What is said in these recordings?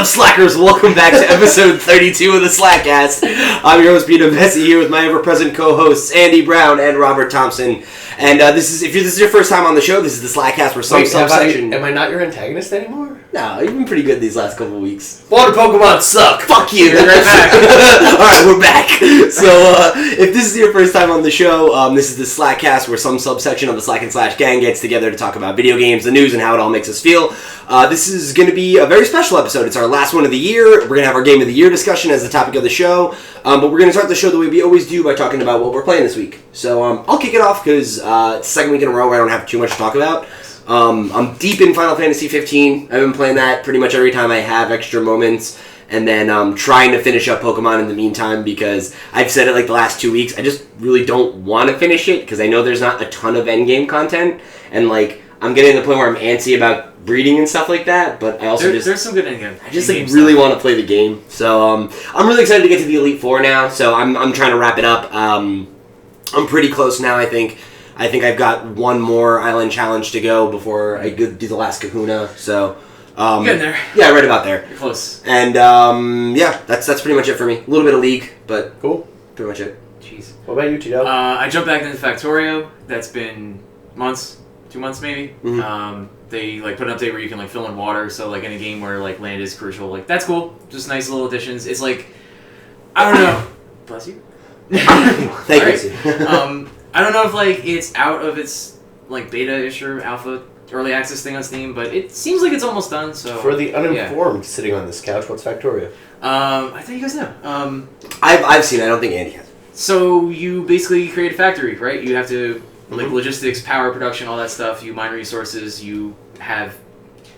up, Slackers? Welcome back to episode 32 of the Slackcast. I'm your host, Imbesi, here with my ever-present co-hosts, Andy Brown and Robert Thompson. And if this is your first time on the show, this is the Slackcast where some subsection... Am I not your antagonist anymore? No, you've been pretty good these last couple of weeks. Water Pokemon suck! Fuck you! We're right back. Alright, we're back. So, if this is your first time on the show, this is the Slackcast where some subsection of the Slack and Slash gang gets together to talk about video games, the news, and how it all makes us feel. This is going to be a very special episode. It's our last one of the year. We're going to have our Game of the Year discussion as the topic of the show. But we're going to start the show the way we always do by talking about what we're playing this week. So, I'll kick it off because it's the second week in a row where I don't have too much to talk about. I'm deep in Final Fantasy 15. I've been playing that pretty much every time I have extra moments. And then trying to finish up Pokemon in the meantime because I've said it like the last 2 weeks. I just really don't want to finish it because I know there's not a ton of endgame content. And like I'm getting to the point where I'm antsy about breeding and stuff like that. But I also there's some good endgame. I just like really want to play the game. So I'm really excited to get to the Elite Four now. So I'm trying to wrap it up. I'm pretty close now. I think I've got one more Island Challenge to go before I do the last Kahuna. So. You're getting there. Yeah, right about there. You're close. And yeah, that's pretty much it for me. A little bit of League, but cool. Pretty much it. Jeez. What about you, Tito? I jumped back into Factorio. That's been months, 2 months maybe. Mm-hmm. They like put an update where you can like fill in water. So like in a game where like land is crucial, like that's cool. Just nice little additions. It's like I don't know. Bless you. Thank you. I don't know if like it's out of its like beta-ish or alpha. Early access thing on Steam, but it seems like it's almost done. So for the uninformed sitting on this couch, what's Factorio? I think you guys know. I've seen it. I don't think Andy has. So you basically create a factory, right? You have to like logistics, power production, all that stuff. You mine resources. You have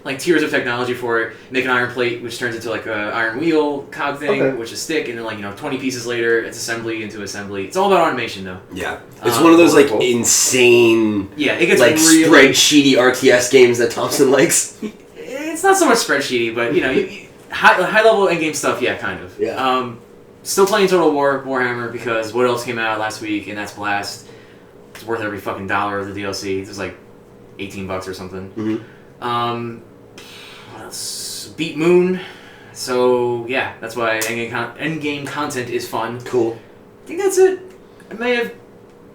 like tiers of technology for it. Make an iron plate, which turns into like a iron wheel cog thing, which is stick, and then like 20 pieces later, it's assembly into assembly. It's all about automation, though. Yeah, it's one of those like insane. Yeah, it gets like really spreadsheety RTS games that Thompson likes. It's not so much spreadsheety, but high level endgame stuff. Yeah, kind of. Yeah. Still playing Total War Warhammer because what else came out last week, and that's Blast. It's worth every fucking dollar of the DLC. It was like $18 or something. What else? Beat Moon. So yeah, that's why endgame content is fun. Cool. I think that's it. I may have.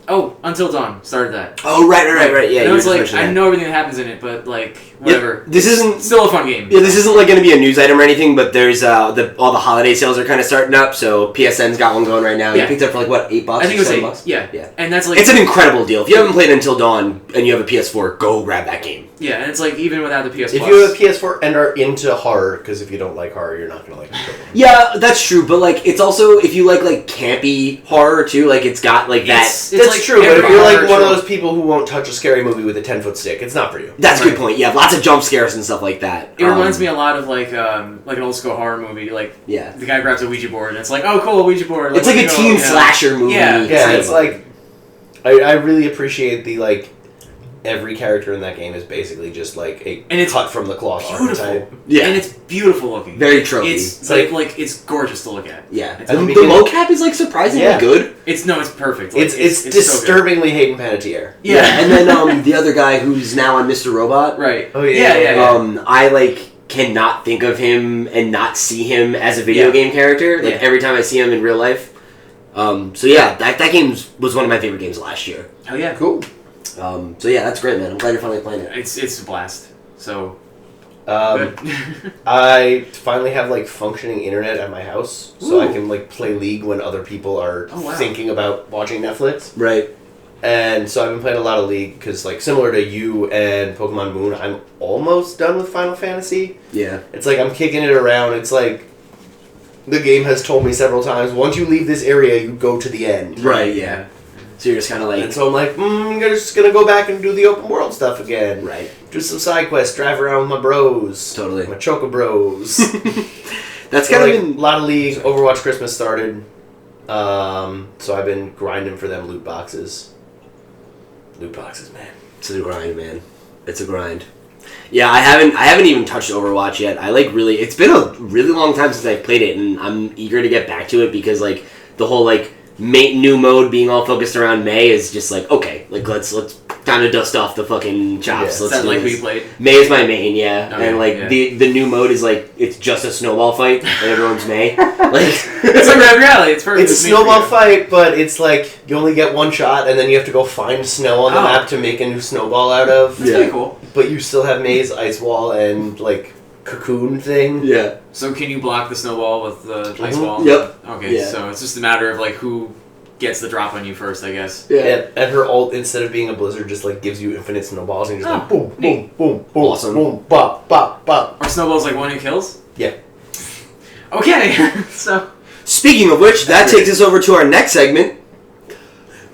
Oh, Until Dawn started that. Oh right. Yeah. I know it's like I know everything that happens in it, but like whatever. This isn't still a fun game. Yeah, this isn't like going to be a news item or anything, but there's all the holiday sales are kind of starting up. So PSN's got one going right now. Yeah. You picked up for like what, $8? I think it was $8. Yeah. And that's like it's an incredible deal. If you haven't played Until Dawn and you have a PS4, go grab that game. Yeah, and it's like even without the PS. If you have a PS4 and are into horror, because if you don't like horror, you're not gonna like it. Yeah, that's true. But like, it's also if you like campy horror too. Like, it's got like that. It's that's like true. But if you're like one of those people who won't touch a scary movie with a 10-foot stick, it's not for you. That's a good point. Yeah, lots of jump scares and stuff like that. It reminds me a lot of like an old school horror movie. Like the guy grabs a Ouija board and it's like, oh cool, a Ouija board. It's like a teen slasher movie. Yeah. It's like I really appreciate the like. Every character in that game is basically just like a cut from the cloth archetype. Yeah, and it's beautiful looking. Very tropey. It's like it's gorgeous to look at. Yeah, and the mocap is like surprisingly good. It's perfect. Like, it's disturbingly so Hayden Panettiere. Yeah, and then the other guy who's now on Mr. Robot. Right. Oh yeah. I like cannot think of him and not see him as a video game character. Like every time I see him in real life. So yeah, that game was one of my favorite games last year. Oh yeah, cool. So yeah, that's great, man. I'm glad you're finally playing it. It's a blast. So, I finally have like functioning internet at my house, so I can like play League when other people are thinking about watching Netflix. Right. And so I've been playing a lot of League because, like, similar to you and Pokemon Moon, I'm almost done with Final Fantasy. Yeah. It's like I'm kicking it around. It's like the game has told me several times, once you leave this area, you go to the end. Right. Yeah. So you're just kind of like... And so I'm like, I'm just going to go back and do the open world stuff again. Right. Do some side quests, drive around with my bros. Totally. My Choco Bros. That's kind of been... A lot of League. Overwatch Christmas started. So I've been grinding for them loot boxes. Loot boxes, man. It's a grind, man. It's a grind. Yeah, I haven't even touched Overwatch yet. It's been a really long time since I played it, and I'm eager to get back to it because, like, the whole, like, new mode being all focused around May is just like, okay, like let's time to dust off the fucking chops. Yeah. Is that like who you played? May is my main, yeah. Okay, and like the new mode is like it's just a snowball fight and everyone's May. Like it's like Red Rally. It's perfect. It's a snowball fight, but it's like you only get one shot, and then you have to go find snow on the map to make a new snowball out of. That's pretty cool. But you still have May's ice wall and like cocoon thing. Yeah. So can you block the snowball with the ice Mhm. wall? Yep. Okay, Yeah. so it's just a matter of like who gets the drop on you first, I guess. Yeah. And her ult, instead of being a blizzard, just like gives you infinite snowballs, and you're just like boom, boom, neat. boom, boom, Awesome. boom, bop, bop, bop. Are snowballs like one hit kills? Yeah. Okay, so Speaking of which, that takes us over to our next segment.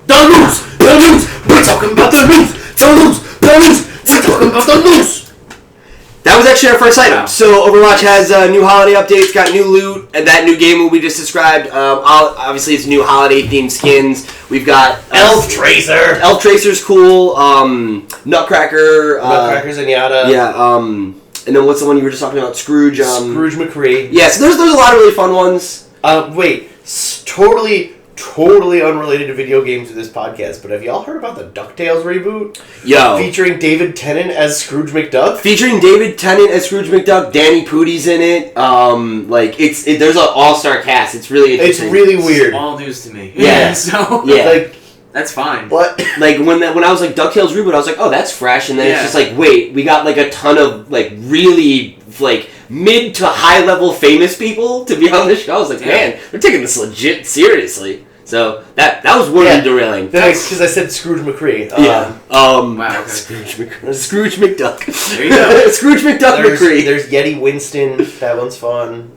The news! The news! We're talking about the news! The news! The news! We're talking about the news! That was actually our first item. So Overwatch has new holiday updates, got new loot, and that new game we just described. Obviously, it's new holiday-themed skins. We've got Elf Tracer! Elf Tracer's cool. Nutcracker. Nutcrackers and Yada. Yeah, and then what's the one you were just talking about? Scrooge. Scrooge McCree. Yeah, so there's a lot of really fun ones. Wait, totally unrelated to video games with this podcast, but have y'all heard about the DuckTales reboot? Yo. Featuring David Tennant as Scrooge McDuck? Featuring David Tennant as Scrooge McDuck, Danny Pudi's in it. There's an all-star cast. It's really interesting. It's really weird. It's all news to me. Yeah. So Yeah. Like, that's fine. what? Like when I was like DuckTales reboot, I was like, oh, that's fresh, and then it's Yeah. just like, wait, we got like a ton of like really like mid to high level famous people to be on the show. I was like, man, they're taking this legit seriously. So that was worth derailing. Because I said Scrooge McCree. Yeah. Wow. Okay. Scrooge McDuck. There you go. Scrooge McDuck McCree. There's Yeti Winston. That one's fun.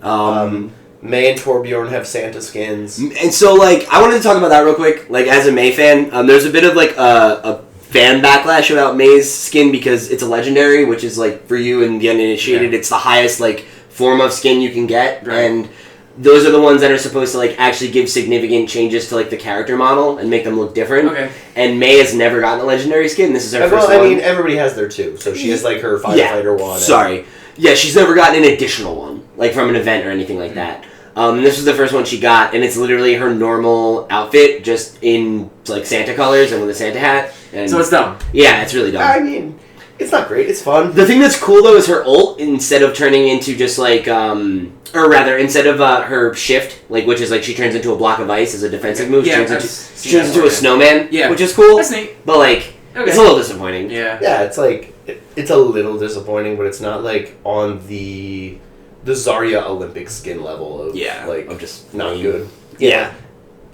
May and Torbjorn have Santa skins. And so, like, I wanted to talk about that real quick. Like, as a May fan, there's a bit of, like, a fan backlash about May's skin because it's a legendary, which is, like, for you and the uninitiated, it's the highest, like, form of skin you can get. Right. And those are the ones that are supposed to, like, actually give significant changes to, like, the character model and make them look different. Okay. And May has never gotten a legendary skin. This is her first one. I mean, everybody has their two. So she has, like, her firefighter one. Sorry. Yeah, she's never gotten an additional one, like, from an event or anything like that. And this was the first one she got, and it's literally her normal outfit, just in, like, Santa colors and with a Santa hat. And So it's dumb. yeah, it's really dumb. I mean, it's not great. It's fun. The thing that's cool, though, is her ult, instead of turning into just, like, or rather, instead of her shift, like, which is, like, she turns into a block of ice as a defensive move, Yeah, she turns into a snowman, Yeah. which is cool. That's neat. But, like, Okay. it's a little disappointing. Yeah. Yeah, it's like, it's a little disappointing, but it's not, like, on the Zarya Olympic skin level of, like, I'm just not lame. good. Yeah.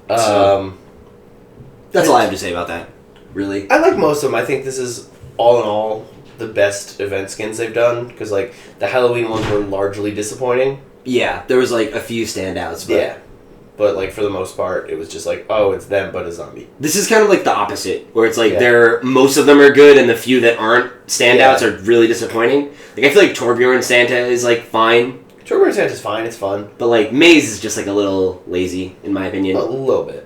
Um, That's all I have to say about that, really. I like most of them. I think this is, all in all, the best event skins they've done, because, like, the Halloween ones were largely disappointing. Yeah, there was, like, a few standouts, but... Yeah. But, like, for the most part, it was just like, oh, it's them, but a zombie. This is kind of like the opposite, where it's like Yeah. most of them are good, and the few that aren't standouts are really disappointing. Like, I feel like Torbjorn Santa is, like, fine, Torbjorn Santa's fine, it's fun. but, like, Maze is just, like, a little lazy, in my opinion. A little bit.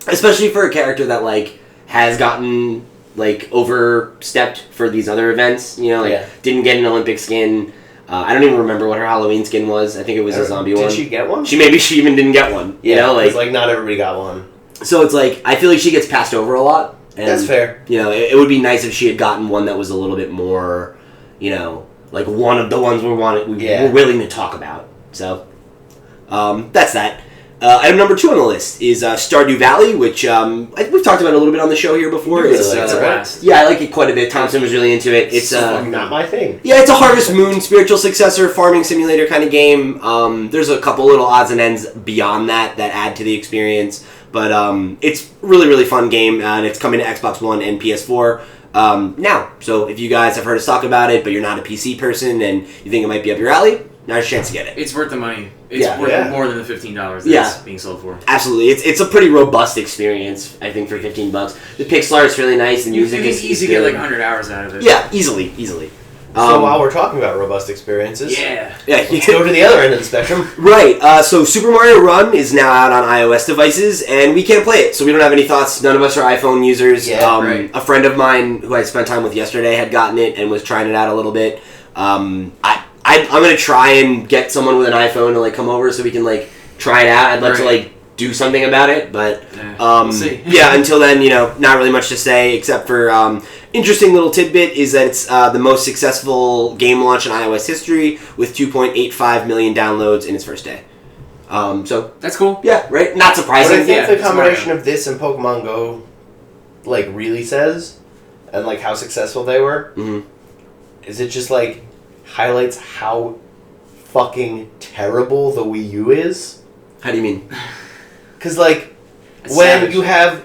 Especially for a character that, like, has gotten, like, overstepped for these other events, you know, like, didn't get an Olympic skin. I don't even remember what her Halloween skin was. I think it was a zombie one. Did she get one? She even didn't get one. Yeah, you know, like not everybody got one. So it's like, I feel like she gets passed over a lot. And, That's fair. You know, it would be nice if she had gotten one that was a little bit more, you know, like one of the ones we're willing to talk about. So, that's that. Item number 2 on the list is Stardew Valley, which we've talked about a little bit on the show here before. It's a blast. Yeah, I like it quite a bit. Thompson was really into it. It's not my thing. Yeah, it's a Harvest Moon spiritual successor, farming simulator kind of game. There's a couple little odds and ends beyond that add to the experience, but it's really, really fun game, and it's coming to Xbox One and PS4 now. So if you guys have heard us talk about it, but you're not a PC person and you think it might be up your alley, now's your chance to get it. It's worth the money. It's worth more than the $15 that it's being sold for. Absolutely. It's a pretty robust experience, I think, for $15. The pixel art is really nice, and music is easy to get like 100 hours out of it. Yeah, easily. So while we're talking about robust experiences, let's go to the other end of the spectrum. Right. So Super Mario Run is now out on iOS devices, and we can't play it, so we don't have any thoughts. None of us are iPhone users. A friend of mine who I spent time with yesterday had gotten it and was trying it out a little bit. I'm gonna try and get someone with an iPhone to like come over so we can like try it out. I'd love to like do something about it. But we'll see. yeah, until then, not really much to say except for interesting little tidbit is that it's the most successful game launch in iOS history with 2.85 million downloads in its first day. So that's cool. Yeah, right. Not surprising. What I think the combination of this and Pokemon Go, really says, and how successful they were, is it just highlights how fucking terrible the Wii U is. How do you mean? Because when you have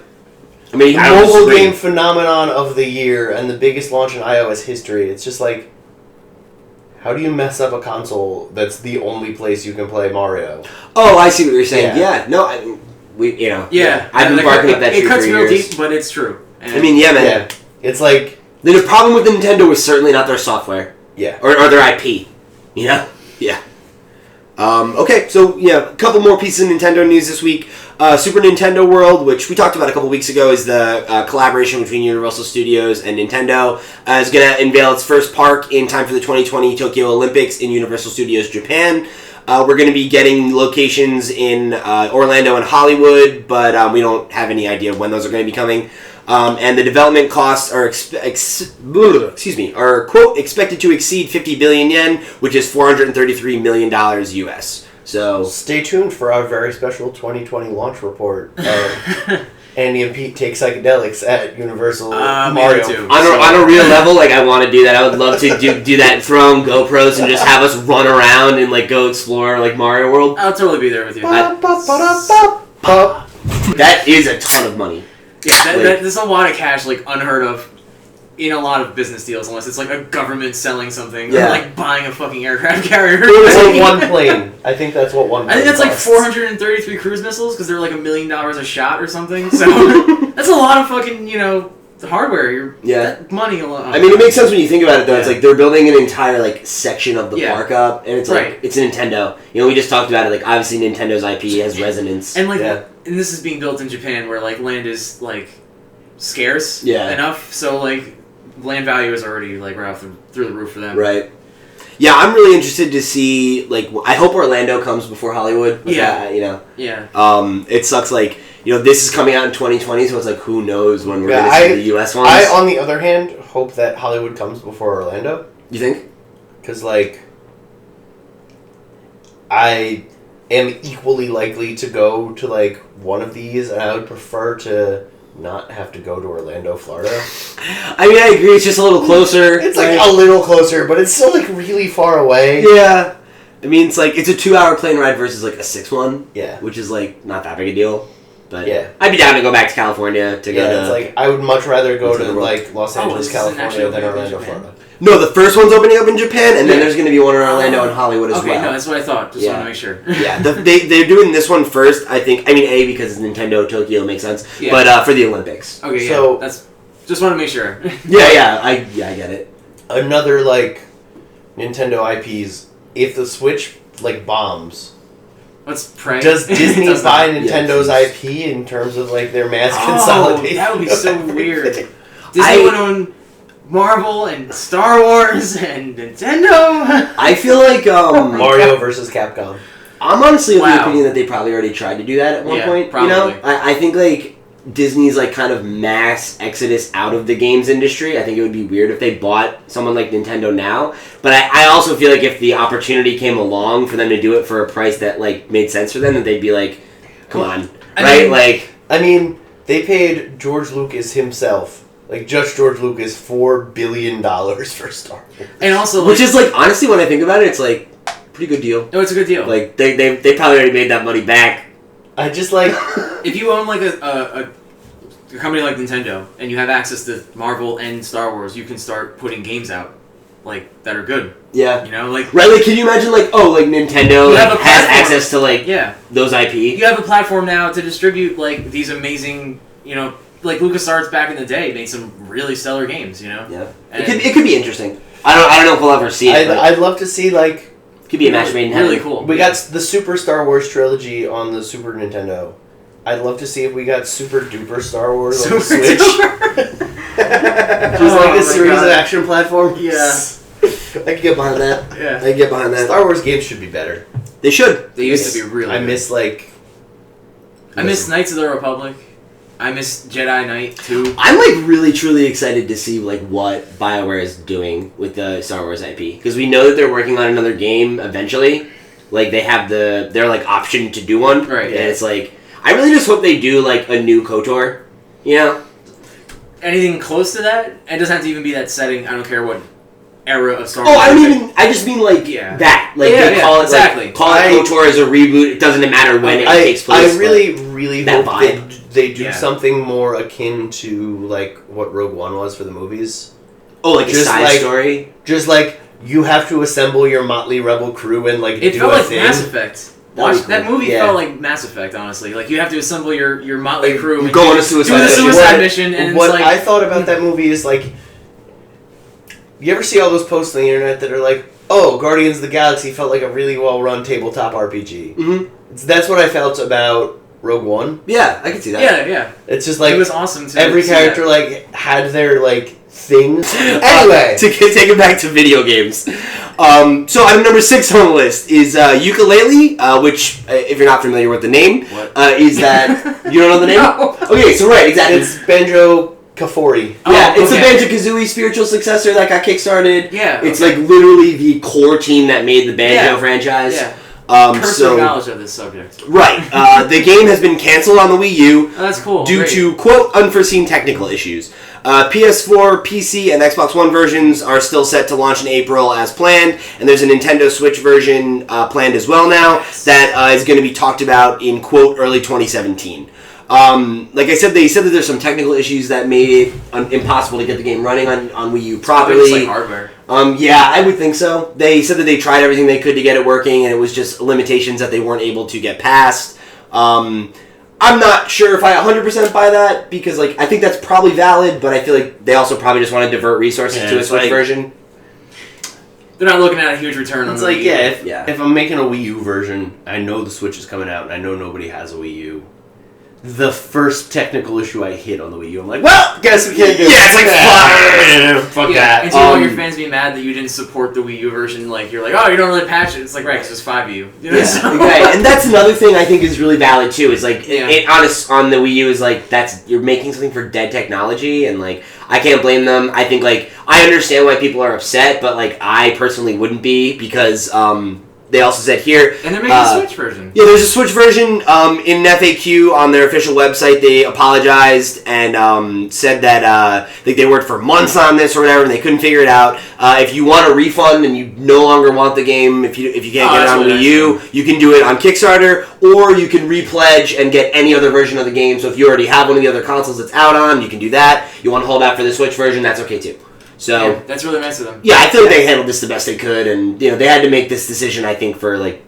I mean, the mobile game phenomenon of the year and the biggest launch in iOS history, it's just how do you mess up a console that's the only place you can play Mario? Oh, I see what you're saying. Yeah. No, I've been barking up that tree it cuts for real years. deep, but it's true. And I mean, yeah, man. Yeah. It's the problem with Nintendo was certainly not their software. Yeah. Or their IP. Yeah. Okay, so a couple more pieces of Nintendo news this week. Super Nintendo World, which we talked about a couple weeks ago, is the collaboration between Universal Studios and Nintendo. Is going to unveil its first park in time for the 2020 Tokyo Olympics in Universal Studios Japan. We're going to be getting locations in Orlando and Hollywood, but we don't have any idea when those are going to be coming. And the development costs are quote expected to exceed 50 billion yen, which is $433 million US. So stay tuned for our very special 2020 launch report. Andy and Pete take psychedelics at Universal Mario. On a real level, I want to do that. I would love to do that, throw on GoPros and just have us run around and go explore Mario World. I'll totally be there with you. That is a ton of money. Yeah, there's a lot of cash, unheard of in a lot of business deals, unless it's a government selling something or buying a fucking aircraft carrier. Or one plane. I think that's what one plane I think that's costs. 433 cruise missiles because they're $1 million a shot or something. So that's a lot of fucking, hardware. That money alone. I mean, it makes sense when you think about it, though. It's they're building an entire section of the park up, and it's it's Nintendo. We just talked about it. Obviously, Nintendo's IP has resonance, and and this is being built in Japan, where land is scarce enough. So land value is already right off through the roof for them. Right. Yeah, I'm really interested to see. I hope Orlando comes before Hollywood. Yeah. It sucks. This is coming out in 2020, so it's who knows when we're going to see the US ones. I, on the other hand, hope that Hollywood comes before Orlando. You think? Because, I am equally likely to go to, one of these, and I would prefer to not have to go to Orlando, Florida. I mean, I agree, it's just a little closer. It's, a little closer, but it's still, really far away. Yeah. I mean, it's it's a 2-hour plane ride versus, a 6 one. Yeah. Which is, not that big a deal. But yeah. I'd be down to go back to California to go to... it's I would much rather go to, Los Angeles, California than Orlando, Florida. No, the first one's opening up in Japan, and then there's going to be one in Orlando and Hollywood as well. Okay, no, that's what I thought. Just want to make sure. Yeah, they're doing this one first, I think. I mean, A, because it's Nintendo Tokyo, makes sense. Yeah. But for the Olympics. Okay, so that's... Just want to make sure. I get it. Another, Nintendo IPs, if the Switch, bombs... Let's pray. Does Disney buy Nintendo's IP in terms of their mass consolidation? That would be so weird. Disney would own Marvel and Star Wars and Nintendo. I feel like Mario versus Capcom. I'm honestly of the opinion that they probably already tried to do that at one point. Probably. I think Disney's kind of mass exodus out of the games industry. I think it would be weird if they bought someone like Nintendo now. But I also feel if the opportunity came along for them to do it for a price that made sense for them, that they'd be come on, right? I mean, they paid George Lucas himself, just George Lucas, $4 billion for Star Wars. And also, which is honestly, when I think about it, it's pretty good deal. No, it's a good deal. They probably already made that money back. I just if you own a company like Nintendo and you have access to Marvel and Star Wars, you can start putting games out that are good. Yeah. Right, can you imagine Nintendo has access to those IP? You have a platform now to distribute these amazing, LucasArts back in the day made some really stellar games, Yeah. It could be interesting. I don't know if we'll ever see it. I'd love to see could be a match made in heaven. Really cool. We got the Super Star Wars trilogy on the Super Nintendo. I'd love to see if we got Super Duper Star Wars on the Switch. Just a series of action platforms. Yeah. I can get behind that. Yeah. I can get behind that. Star Wars games should be better. They should. They used to be really I miss I miss Knights of the Republic. I miss Jedi Knight too. I'm like really truly excited to see like what BioWare is doing with the Star Wars IP, because we know that they're working on another game eventually. Like they have their like option to do one, right? And it's like I really just hope they do like a new KOTOR, you know. Anything close to that? It doesn't have to even be that setting. I don't care what era of Star Wars. Oh, I just mean like that. Like they call it exactly. Like, call it KOTOR as a reboot. It doesn't matter when it takes place. I really that hope vibe. they do something more akin to like what Rogue One was for the movies. Oh, like just a side like, story? Just like you have to assemble your motley rebel crew and like it do felt a like thing. Mass Effect. That movie felt like Mass Effect, honestly. Like you have to assemble your motley crew and go on a suicide mission. And what it's like, I thought about that movie is like, you ever see all those posts on the internet that are like, "Oh, Guardians of the Galaxy felt like a really well-run tabletop RPG." Mm-hmm. That's what I felt about Rogue One. Yeah, I can see that. Yeah. It's just like it was awesome. Every character like had their like things. Anyway, to take it back to video games. So item number 6 on the list is Yooka-Laylee, which, if you're not familiar with the name, is that you don't know the name? No. Okay, so right, exactly. It's Banjo Kafori. Yeah, it's a Banjo-Kazooie spiritual successor that got kickstarted. Yeah, it's like literally the core team that made the Banjo franchise. Yeah. Personal knowledge of this subject. Right. The game has been canceled on the Wii U. Oh, that's cool. Due to, quote, unforeseen technical issues. PS4, PC, and Xbox One versions are still set to launch in April as planned, and there's a Nintendo Switch version planned as well now that is going to be talked about in, quote, early 2017. Like I said, they said that there's some technical issues that made it impossible to get the game running on Wii U properly. It's like hardware. Yeah, I would think so. They said that they tried everything they could to get it working, and it was just limitations that they weren't able to get past. I'm not sure if I 100% buy that, because like I think that's probably valid, but I feel like they also probably just want to divert resources to a Switch version. They're not looking at a huge return on It's the like, Wii U. if I'm making a Wii U version, I know the Switch is coming out, and I know nobody has a Wii U. The first technical issue I hit on the Wii U, I'm like, well, guess we can't do it. Yeah, it's like, fuck that. And so you want your fans to be mad that you didn't support the Wii U version, like, you're like, oh, you don't really patch it. It's like, right, because there's 5 of you. You know? Right. And that's another thing I think is really valid, too, is like, on the Wii U is like, you're making something for dead technology, and like, I can't blame them. I think, like, I understand why people are upset, but like, I personally wouldn't be, because, they also said here... And they're making a Switch version. Yeah, there's a Switch version. In FAQ on their official website, they apologized and said that they worked for months on this or whatever, and they couldn't figure it out. If you want a refund and you no longer want the game, if you can't get it on Wii U, you can do it on Kickstarter, or you can repledge and get any other version of the game. So if you already have one of the other consoles it's out on, you can do that. You want to hold out for the Switch version, that's okay too. So that's really nice of them. Yeah, I feel like they handled this the best they could, and they had to make this decision. I think for like,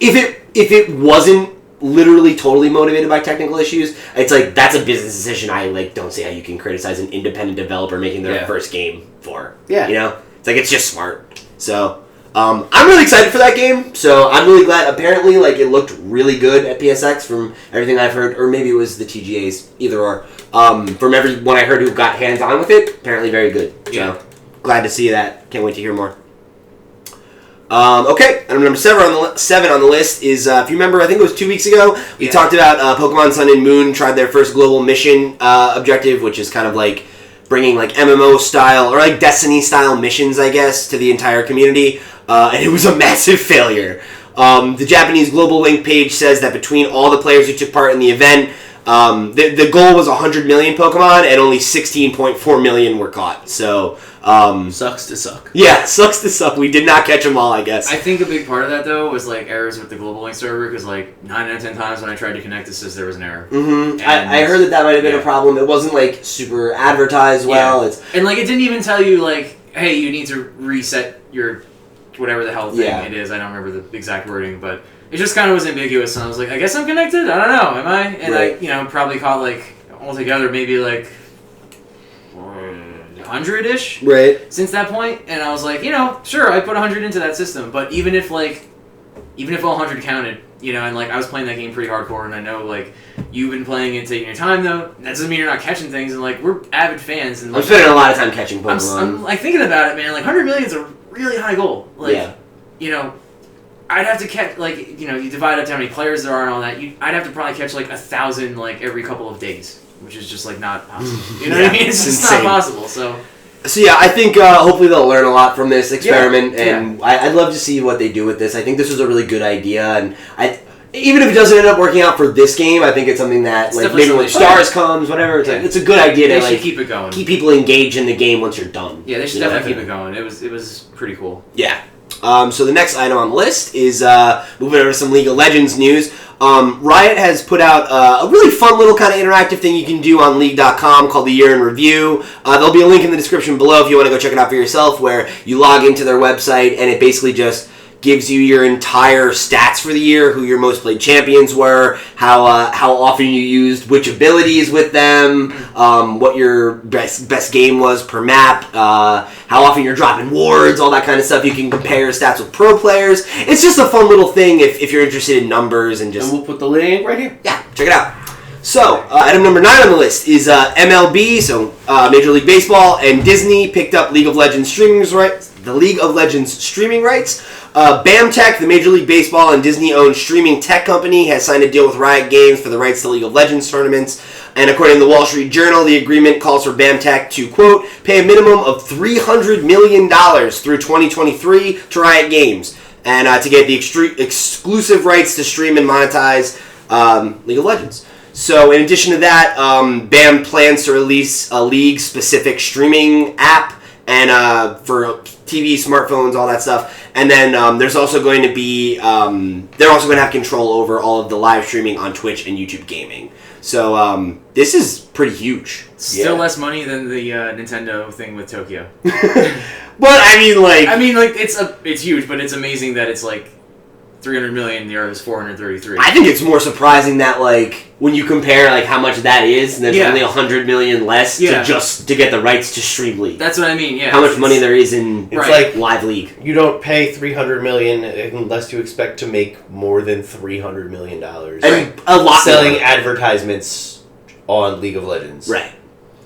if it wasn't literally totally motivated by technical issues, it's like that's a business decision. I like don't see how you can criticize an independent developer making their first game for. Yeah, it's like it's just smart. So I'm really excited for that game. So I'm really glad. Apparently, like it looked really good at PSX from everything I've heard, or maybe it was the TGA's, either or. From everyone I heard who got hands-on with it, apparently very good. So, glad to see that. Can't wait to hear more. Okay, item number 7 on the list is, if you remember, I think it was 2 weeks ago, we talked about Pokémon Sun and Moon tried their first global mission objective, which is kind of like bringing like MMO style, or like Destiny style missions, I guess, to the entire community, and it was a massive failure. The Japanese Global Link page says that between all the players who took part in the event, the goal was 100 million Pokemon, and only 16.4 million were caught. So, sucks to suck. Yeah, sucks to suck. We did not catch them all, I guess. I think a big part of that, though, was like errors with the Global Link server, because like 9 out of 10 times when I tried to connect, it says there was an error. Mm-hmm. I heard that might have been a problem. It wasn't like super advertised well. And like it didn't even tell you like, hey, you need to reset your whatever the hell thing it is. I don't remember the exact wording, but it just kind of was ambiguous, and I was like, I guess I'm connected? I don't know, am I? And I, probably caught like, altogether, maybe like 100-ish since that point, and I was like, sure, I put 100 into that system, but even if all 100 counted, and like I was playing that game pretty hardcore, and I know like you've been playing it, taking your time though, that doesn't mean you're not catching things, and like we're avid fans, and like, I'm spending a lot of time catching Pokemon. I'm like thinking about it, man, like 100 million is a really high goal, like, I'd have to catch, like, you know, you divide up how many players there are and all that, I'd have to probably catch, like, 1,000, like, every couple of days, which is just, like, not possible. You know what I mean? It's just insane. not possible, so... So yeah, I think hopefully they'll learn a lot from this experiment, and I'd love to see what they do with this. I think this was a really good idea, and even if it doesn't end up working out for this game, I think it's something that, It's like, definitely maybe when something- Stars comes, whatever, it's a good idea They to, should like, keep it going. keep people engaged in the game once you're done. Yeah, they should You know? definitely keep it going. It was pretty cool. Yeah. So the next item on the list is moving over to some League of Legends news. Riot has put out a really fun little kind of interactive thing you can do on League.com called the Year in Review. There'll be a link in the description below if you want to go check it out for yourself, where you log into their website and it basically just gives you your entire stats for the year, who your most played champions were, how often you used which abilities with them, what your best game was per map, how often you're dropping wards, all that kind of stuff. You can compare stats with pro players. It's just a fun little thing if you're interested in numbers and just... And we'll put the link right here. Yeah, check it out. So, item number 9 on the list is MLB, so Major League Baseball, and Disney picked up League of Legends streaming rights. The League of Legends streaming rights. BAMTech, the Major League Baseball and Disney-owned streaming tech company, has signed a deal with Riot Games for the rights to League of Legends tournaments. And according to the Wall Street Journal, the agreement calls for BAMTech to, quote, pay a minimum of $300 million through 2023 to Riot Games, and to get the exclusive rights to stream and monetize League of Legends. So in addition to that, BAM plans to release a league-specific streaming app and for TV, smartphones, all that stuff. And then there's also going to be, they're also going to have control over all of the live streaming on Twitch and YouTube gaming. So this is pretty huge. Still less money than the Nintendo thing with Tokyo. But I mean, like, it's huge, but it's amazing that it's like 300 million. The other is 433. I think it's more surprising that, like, when you compare, like, how much that is, and there's only 100 million less to get the rights to stream League. That's what I mean. Yeah. How much money there is in like live League. You don't pay $300 million unless you expect to make more than $300 million. And a lot selling more. advertisements on League of Legends. Right.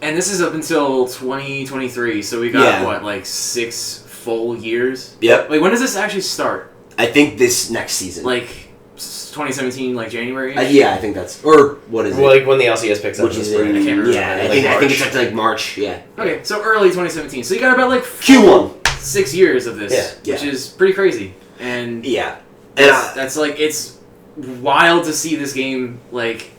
And this is up until 2023, so we got what, like 6 full years? Yep. Wait, when does this actually start? I think this next season. Like 2017, like January? Yeah, I think that's, or what is it? Like when the LCS picks up. Which is I can't remember. yeah, I think it's up to like March. Yeah. Okay, so early 2017. So you got about like Q1. 6 years of this, which is pretty crazy. And yeah, and that's like, it's wild to see this game, like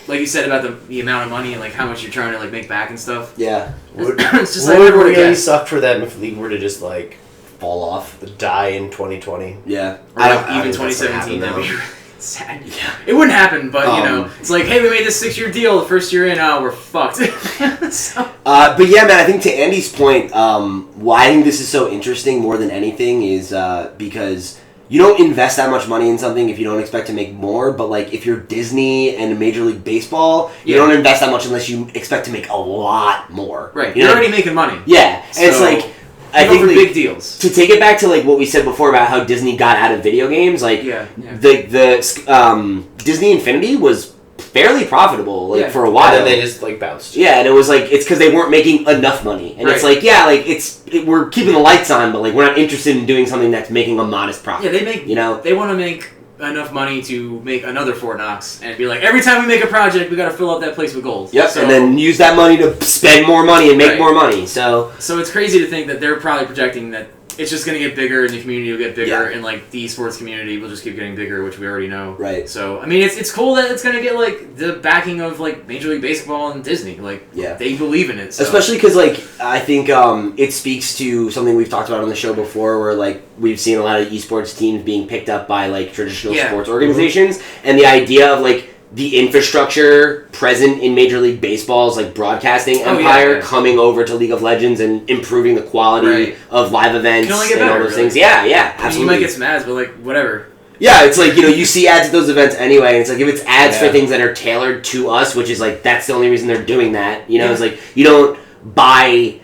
you said about the amount of money and like how much you're trying to like make back and stuff. Yeah. It's just would like really suck for them if League were to just like fall off, die in 2020. Yeah. Or even 2017. That'd be really sad. Yeah. It wouldn't happen, but you know, it's like, hey, we made this 6-year deal. The first year in, we're fucked. So. But yeah, man, I think to Andy's point, why I think this is so interesting more than anything is because you don't invest that much money in something if you don't expect to make more. But like, if you're Disney and Major League Baseball, you don't invest that much unless you expect to make a lot more. Right. You You're know? already making money. Yeah, and it's like, I think for like, big deals. To take it back to like what we said before about how Disney got out of video games, like the Disney Infinity was fairly profitable for a while. And then they just like bounced. Yeah, and it was like it's because they weren't making enough money, and it's like we're keeping the lights on, but like we're not interested in doing something that's making a modest profit. Yeah, they want to make enough money to make another Fort Knox and be like, every time we make a project, we got to fill up that place with gold. Yep, so, and then use that money to spend more money and make more money. So it's crazy to think that they're probably projecting that it's just going to get bigger and the community will get bigger and like the esports community will just keep getting bigger, which we already know. Right. So I mean, it's cool that it's going to get like the backing of like Major League Baseball and Disney. Like they believe in it. So. Especially because like I think it speaks to something we've talked about on the show before, where like we've seen a lot of esports teams being picked up by like traditional sports organizations, and the idea of like the infrastructure present in Major League Baseball's like broadcasting empire coming over to League of Legends and improving the quality of live events and all those things. Yeah, absolutely. I mean, you might get some ads, but like whatever. Yeah, it's like, you know, you see ads at those events anyway, and it's like if it's ads for things that are tailored to us, which is like that's the only reason they're doing that. You know, it's like you don't buy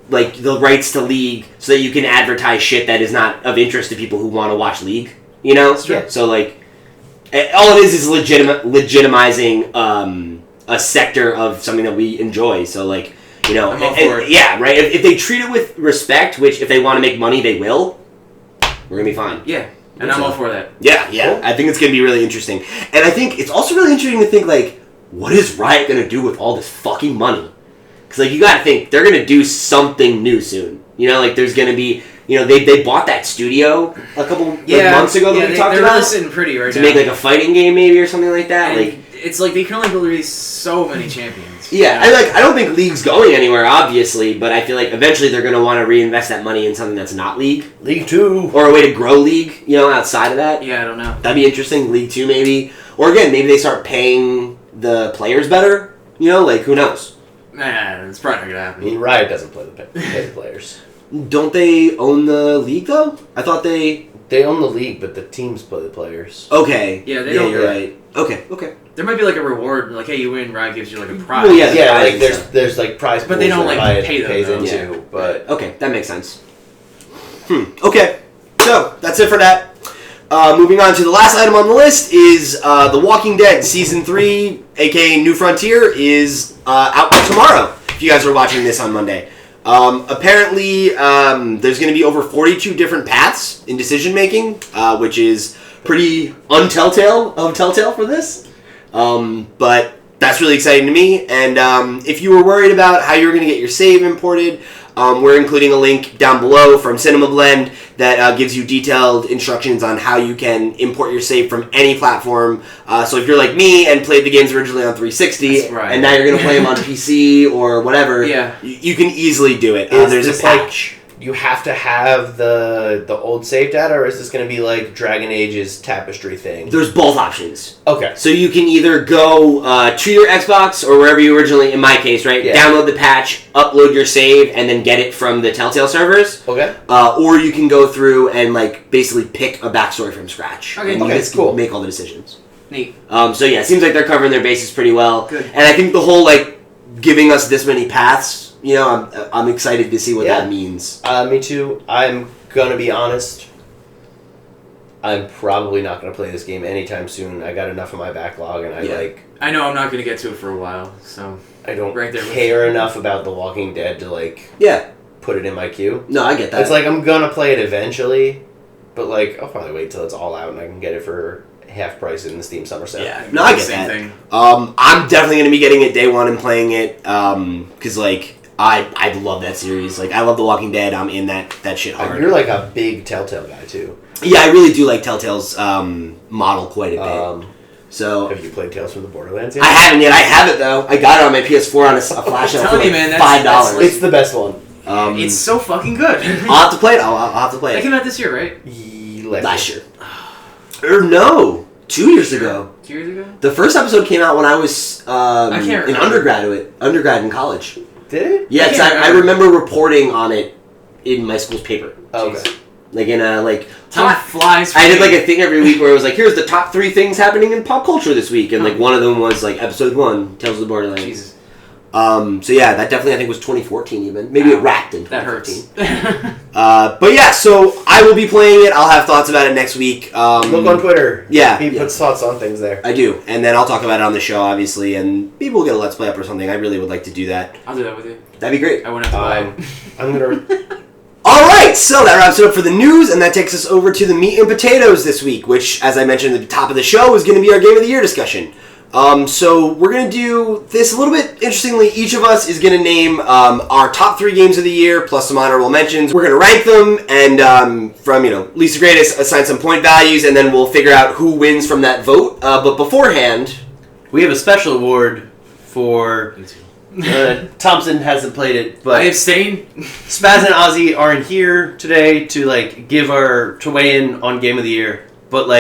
like the rights to League so that you can advertise shit that is not of interest to people who want to watch League. You know, so like. All it is legitimizing a sector of something that we enjoy. So, like, you know, I'm all for it. Yeah, right. If they treat it with respect, which if they want to make money, they will. We're gonna be fine. Yeah, and I'm all for that. Yeah. Cool. I think it's gonna be really interesting, and I think it's also really interesting to think like, what is Riot gonna do with all this fucking money? Because like you gotta think they're gonna do something new soon. You know, like there's gonna be. You know, they bought that studio a couple months ago that we talked they're about. really sitting pretty right to now. make like a fighting game maybe or something like that. And like it's like they can only release so many champions. yeah, I don't think League's going anywhere obviously, but I feel like eventually they're going to want to reinvest that money in something that's not League. League 2. Or a way to grow League, you know, outside of that. Yeah, I don't know. That'd be interesting. League 2 maybe. Or again, maybe they start paying the players better, you know, like who knows. Nah, it's probably not going to I happen. mean, Riot doesn't pay the players. Don't they own the League though? I thought they own the league, but the teams play the players. Okay. Yeah, they don't. You're right. Okay. There might be like a reward, like hey, you win, Riot gives you like a prize. Well, yeah, Yeah, prize like and there's like prize pools But they don't, that like, Riot pay them, pays though. into, Yeah. but Okay, that makes sense. Okay, so that's it for that. Moving on to the last item on the list is The Walking Dead Season 3, aka New Frontier, is out tomorrow, if you guys are watching this on Monday. Apparently, there's going to be over 42 different paths in decision-making, which is pretty untelltale of Telltale for this. But that's really exciting to me, and if you were worried about how you were going to get your save imported, we're including a link down below from Cinema Blend that gives you detailed instructions on how you can import your save from any platform. So if you're like me and played the games originally on 360, That's right. and now you're going to play them on PC or whatever, Yeah. you can easily do it. Is There's this a patch. you have to have the old save data, or is this going to be like Dragon Age's Tapestry thing? There's both options. Okay. So you can either go to your Xbox or wherever you originally, in my case, right, Yeah. download the patch, upload your save, and then get it from the Telltale servers. Okay. Or you can go through and like basically pick a backstory from scratch. Okay. And you Okay, guys cool. can make all the decisions. Neat. So yeah, it seems like they're covering their bases pretty well. Good. And I think the whole like giving us this many paths, you know, I'm excited to see what Yeah. that means. Me too. I'm gonna be honest. I'm probably not gonna play this game anytime soon. I got enough of my backlog, and I know I'm not going to get to it for a while, so I don't Right there with care enough about The Walking Dead to like Yeah. put it in my queue. No, I get that. It's like I'm gonna play it eventually, but like I'll probably wait till it's all out and I can get it for half price in the Steam Summer Sale. Yeah. No, I get same that. thing. I'm definitely going to be getting it day one and playing it, because like I love that series. Like I love The Walking Dead. I'm in that shit hard. You're like a big Telltale guy too. Yeah, I really do like Telltale's model quite a bit. So Have you played Tales from the Borderlands yet? I haven't yet. I have it though. I got it on my PS4 on a flash sale for telling you, like man, that's $5. like- It's the best one. It's so fucking good. I'll have to play it. I'll have to play That it. came out this year, right? Last year. Or no, 2 years ago. 2 years ago? The first episode came out when I was I can't in remember. undergrad in college. Did it? Yeah, I 'cause can't I remember reporting on it in my school's paper. Oh, Jeez. okay. Like in a like Time flies. For I did me. like a thing every week where it was like, here's the top 3 things happening in pop culture this week, and like one of them was like episode 1, Tales of the Borderlands. Jesus. So yeah, that definitely I think was 2014 even. Maybe it wrapped in 2014. That hurts. But yeah, so I will be playing it. I'll have thoughts about it next week. Look on Twitter. Yeah, He yeah. puts thoughts on things there. I do, and then I'll talk about it on the show, obviously, and maybe we'll get a Let's Play up or something. I really would like to do that. I'll do that with you. That'd be great. I wouldn't have to buy it. I'm gonna. All right, so that wraps it up for the news, and that takes us over to the meat and potatoes this week, which, as I mentioned at the top of the show, is going to be our Game of the Year discussion. So we're going to do this a little bit interestingly. Each of us is going to name our top 3 games of the year, plus some honorable mentions. We're going to rank them, and from least to greatest, assign some point values, and then we'll figure out who wins from that vote. But beforehand, We have a special award for Thompson hasn't played it, I but abstain. Spaz and Ozzy aren't here today to to weigh in on Game of the Year. But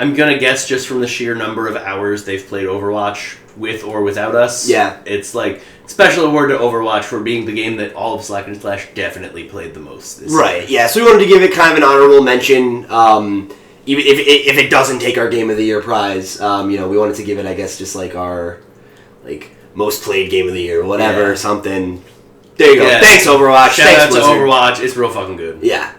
I'm gonna guess just from the sheer number of hours they've played Overwatch with or without us. Yeah. It's special award to Overwatch for being the game that all of Slack and Slash definitely played the most this right, yeah, so we wanted to give it kind of an honorable mention, even if it doesn't take our Game of the Year prize. We wanted to give it, I guess, just our most played game of the year or whatever, Yeah. something. There you go. Yeah. Thanks, Overwatch. Shout Thanks, out to Blizzard. Overwatch, it's real fucking good. Yeah.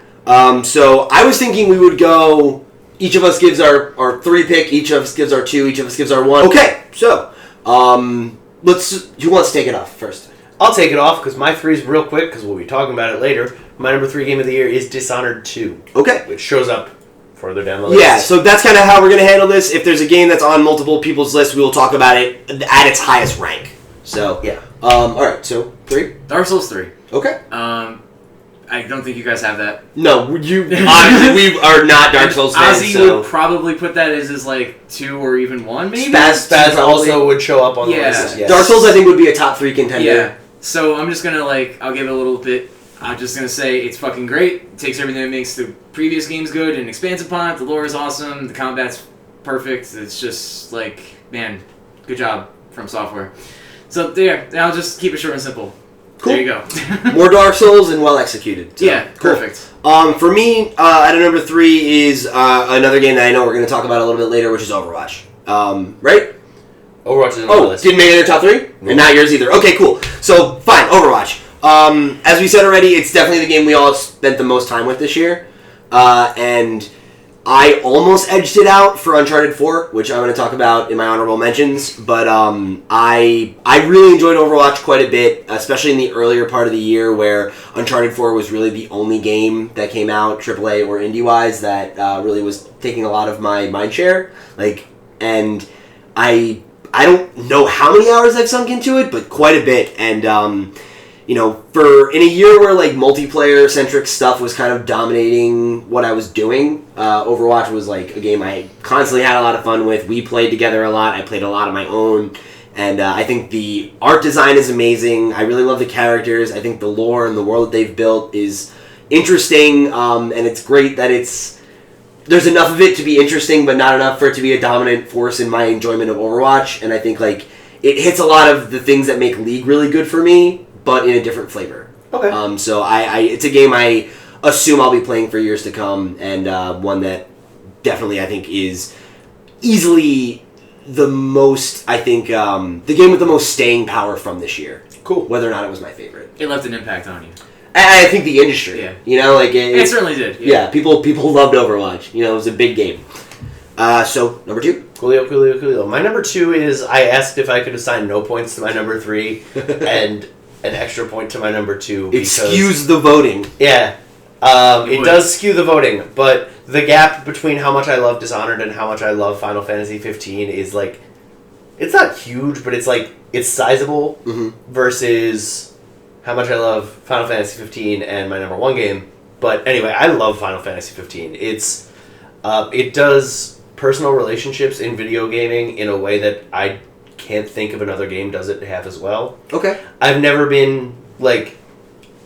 So I was thinking we would go, each of us gives our 3 pick, each of us gives our 2, each of us gives our 1. Okay, so, who wants to take it off first? I'll take it off because my 3's real quick because we'll be talking about it later. My number 3 game of the year is Dishonored 2, Okay. which shows up further down the list. Yeah, so that's kind of how we're going to handle this. If there's a game that's on multiple people's lists, we will talk about it at its highest rank. So, Yeah. all right, so 3? Dark Souls 3. Okay. I don't think you guys have that. No, you obviously we are not Dark Souls fans, Ozzy so... would probably put that as like 2 or even 1, maybe? Spaz also would show up on the Yeah. list. Yes. Dark Souls, I think, would be a top 3 contender. Yeah. So I'm just gonna I'll give it a little bit. I'm just gonna say it's fucking great. It takes everything that makes the previous games good and expands upon it. The lore is awesome. The combat's perfect. It's just man, good job from Software. So there, I'll just keep it short and simple. Cool. There you go. More Dark Souls and well executed. So, Yeah, cool. perfect. For me, at number 3 is another game that I know we're going to talk about a little bit later, which is Overwatch. Right? Overwatch is on the list. Didn't make it in your top 3? No. And not yours either. Okay, cool. So, fine, Overwatch. As we said already, it's definitely the game we all spent the most time with this year. And I almost edged it out for Uncharted 4, which I'm going to talk about in my honorable mentions. But I really enjoyed Overwatch quite a bit, especially in the earlier part of the year where Uncharted 4 was really the only game that came out, AAA or indie-wise, that really was taking a lot of my mind share. And I don't know how many hours I've sunk into it, but quite a bit. And for in a year where multiplayer centric stuff was kind of dominating what I was doing, Overwatch was a game I constantly had a lot of fun with. We played together a lot. I played a lot of my own, and I think the art design is amazing. I really love the characters. I think the lore and the world that they've built is interesting, and it's great that there's enough of it to be interesting, but not enough for it to be a dominant force in my enjoyment of Overwatch. And I think it hits a lot of the things that make League really good for me, but in a different flavor. Okay. So it's a game I assume I'll be playing for years to come, and one that definitely I think is easily the most, the game with the most staying power from this year. Cool. Whether or not it was my favorite. It left an impact on you. I think the industry. Yeah. It certainly did. Yeah, people loved Overwatch. It was a big game. So, number 2? Coolio. My number 2 is, I asked if I could assign no points to my number 3 and an extra point to my number 2. It skews the voting. Yeah. It does skew the voting, but the gap between how much I love Dishonored and how much I love Final Fantasy 15 is it's not huge, but it's sizable versus how much I love Final Fantasy 15 and my number 1 game. But anyway, I love Final Fantasy 15. It does personal relationships in video gaming in a way that I can't think of another game does it half as well. Okay. I've never been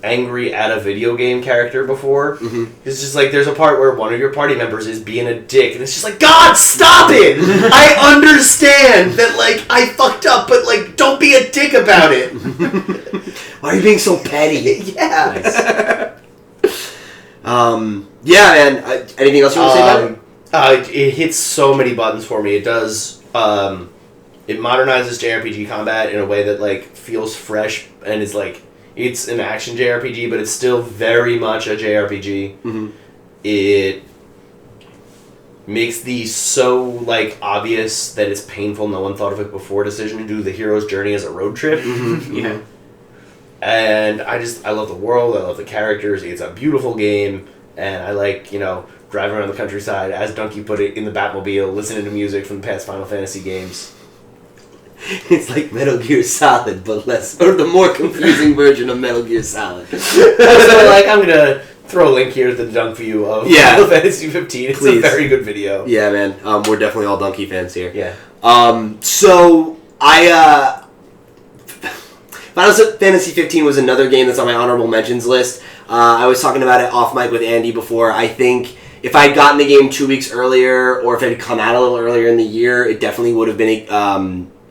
angry at a video game character before. It's just there's a part where one of your party members is being a dick, and it's just God, stop it! I understand that I fucked up, but don't be a dick about it. Why are you being so petty? Yeah. Yeah, man. Anything else you want to say about it? It hits so many buttons for me. It does. It modernizes JRPG combat in a way that feels fresh and is it's an action JRPG, but it's still very much a JRPG. It makes the so obvious that it's painful no one thought of it before decision to do the hero's journey as a road trip. Yeah. And I love the world, I love the characters, it's a beautiful game, and I driving around the countryside, as Donkey put it, in the Batmobile, listening to music from the past Final Fantasy games. It's like Metal Gear Solid, but less, or the more confusing version of Metal Gear Solid. So I'm gonna throw a link here to the dunk view of Final Fantasy 15. It's a very good video. Yeah, man. We're definitely all Donkey fans here. Yeah. So Final Fantasy 15 was another game that's on my honorable mentions list. I was talking about it off mic with Andy before. I think if I had gotten the game 2 weeks earlier, or if it had come out a little earlier in the year, it definitely would have been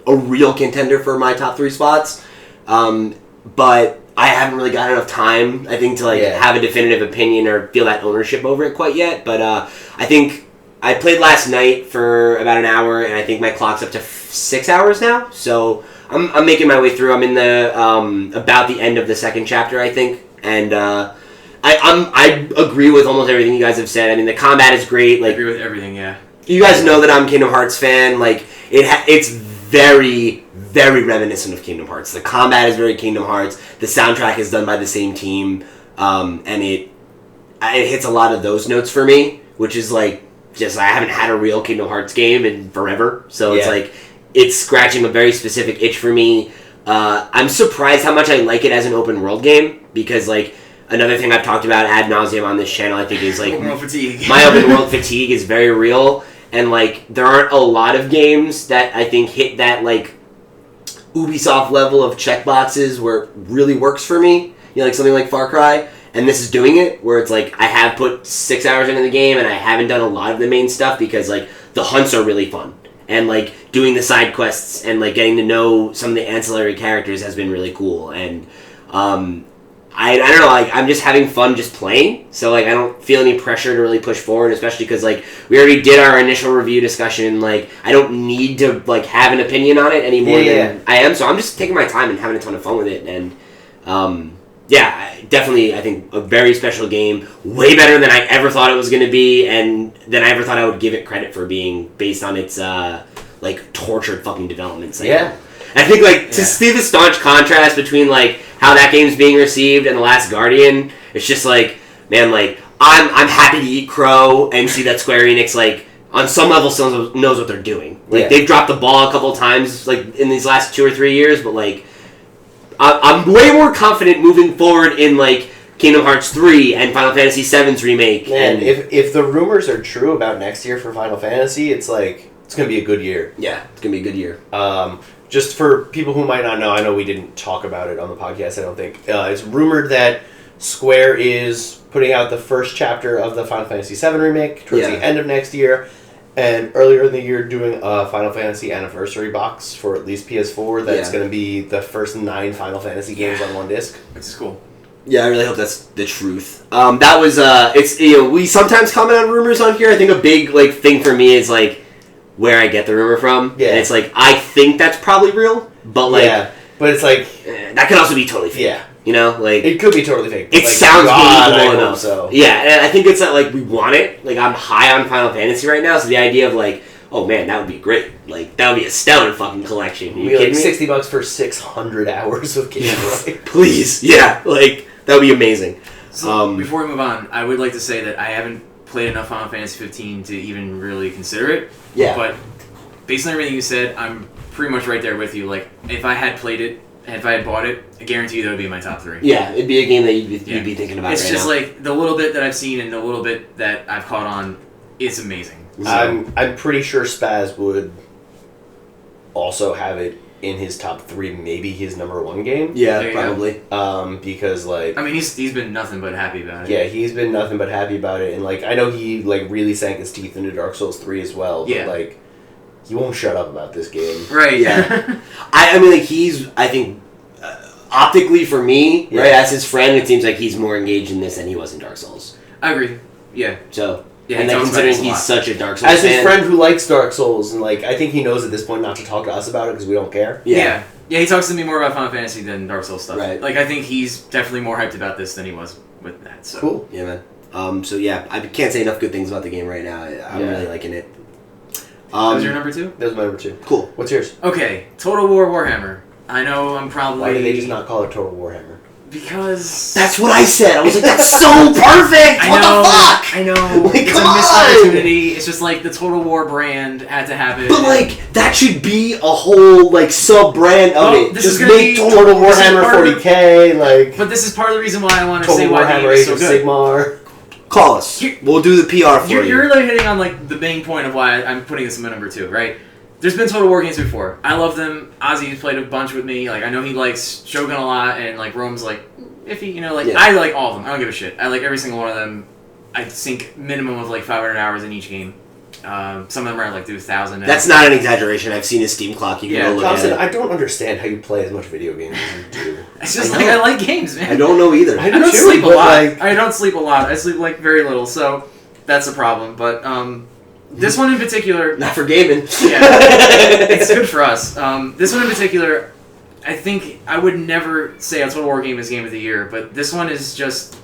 a real contender for my top 3 spots. But I haven't really got enough time, I think, to have a definitive opinion or feel that ownership over it quite yet. But I think I played last night for about an hour, and I think my clock's up to 6 hours now. So I'm making my way through. I'm in the about the end of the second chapter, I think, and I agree with almost everything you guys have said. I mean, the combat is great. I agree with everything. Yeah. You guys know that I'm a Kingdom Hearts fan. It's very, very reminiscent of Kingdom Hearts. The combat is very Kingdom Hearts. The soundtrack is done by the same team. and it hits a lot of those notes for me, which is like just I haven't had a real Kingdom Hearts game in forever, so it's like it's scratching a very specific itch for me. I'm surprised how much I like it as an open world game, because like another thing I've talked about ad nauseum on this channel, I think, is like Open world fatigue. my open world fatigue is very real, and like there aren't a lot of games that I think hit that like Ubisoft level of checkboxes where it really works for me. You know, like something like Far Cry, and this is doing it, where it's like I have put 6 hours into the game and I haven't done a lot of the main stuff because like the hunts are really fun. And like doing the side quests and like getting to know some of the ancillary characters has been really cool. And I don't know, like I'm just having fun just playing. So like I don't feel any pressure to really push forward, especially because like we already did our initial review discussion. Like I don't need to like have an opinion on it any more than I am. So I'm just taking my time and having a ton of fun with it. And definitely I think a very special game, way better than I ever thought it was going to be, and than I ever thought I would give it credit for being, based on its like tortured fucking development cycle. Yeah. And I think like to see the staunch contrast between like how that game's being received and The Last Guardian, it's just like, man, like I'm happy to eat crow and see that Square Enix like on some level still knows what they're doing. Like they've dropped the ball a couple times like in these last 2 or 3 years, but like I'm way more confident moving forward in like Kingdom Hearts 3 and Final Fantasy VII's remake. Man, and if the rumors are true about next year for Final Fantasy, it's like it's gonna be a good year. yeah, it's gonna be a good year. Just for people who might not know, I know we didn't talk about it on the podcast, I don't think. It's rumored that Square is putting out the first chapter of the Final Fantasy VII remake towards the end of next year, and earlier in the year doing a Final Fantasy Anniversary box for at least PS4 that's going to be the first 9 Final Fantasy games on one disc. Which is cool. Yeah, I really hope that's the truth. That was it's we sometimes comment on rumors on here. I think a big like thing for me is like where I get the rumor from. Yeah. And it's like I think that's probably real, but like but it's like that could also be totally fake. Yeah. You know, like it could be totally fake. It like, sounds believable enough. So. Yeah, and I think it's that like we want it. Like I'm high on Final Fantasy right now, so the idea of like, oh man, that would be great. Like that would be a stellar fucking collection. Are you kidding me? $60 for 600 hours of gameplay. Please, yeah, like that would be amazing. So before we move on, I would like to say that I haven't played enough Final Fantasy 15 to even really consider it. Yeah. But based on everything you said, I'm pretty much right there with you. Like if I had played it, and if I had bought it, I guarantee you that would be in my top 3. Yeah, it'd be a game that you'd be thinking about. It's right just now. like the little bit that I've seen and the little bit that I've caught on, it's amazing. So. I'm pretty sure Spaz would also have it in his top 3, maybe his number 1 game. Yeah, probably. Because like I mean, he's been nothing but happy about it. Yeah, he's been nothing but happy about it, and like I know he like really sank his teeth into Dark Souls 3 as well. But, like he won't shut up about this game. Right. Yeah. I mean, like he's I think optically for me, right, as his friend, it seems like he's more engaged in this than he was in Dark Souls. I agree. Yeah. So. Yeah, and then considering he's such a Dark Souls as his fan, friend who likes Dark Souls, and like I think he knows at this point not to talk to us about it because we don't care. Yeah, he talks to me more about Final Fantasy than Dark Souls stuff. Right. Like I think he's definitely more hyped about this than he was with that. So. Cool. Yeah, man. So yeah, I can't say enough good things about the game right now. I'm really liking it. That was your number 2? That was my number 2. Cool. What's yours? Okay, Total War Warhammer. I know I'm probably. Why did they just not call it Total Warhammer? Because that's what I said. I was like, that's so perfect. What the fuck? I know. Like, it's a missed opportunity. It's just like the Total War brand had to have it. But like that should be a whole like sub brand of it. This just is gonna make be Total Warhammer 40K. Like, but this is part of the reason why I want to Total say why the Warhammer game is Age so of good. Sigmar. Call us. We'll do the PR for you. You're like hitting on like the main point of why I'm putting this in my number 2, right? There's been Total War games before. I love them. Ozzy's played a bunch with me. Like I know he likes Shogun a lot, and like Rome's like iffy. You know, like I like all of them. I don't give a shit. I like every single one of them. I sink minimum of like 500 hours in each game. Some of them are like do 1,000. That's not an exaggeration. I've seen his Steam clock. You can go look Thompson, at it. I don't understand how you play as much video games as you do. It's just like I like games, man. I don't know either. I don't sleep a lot. I don't sleep a lot. I sleep like very little, so that's a problem. But this one in particular, not for gaming. Yeah, it's good for us. This one in particular, I think I would never say a Total War game is Game of the Year, but this one is just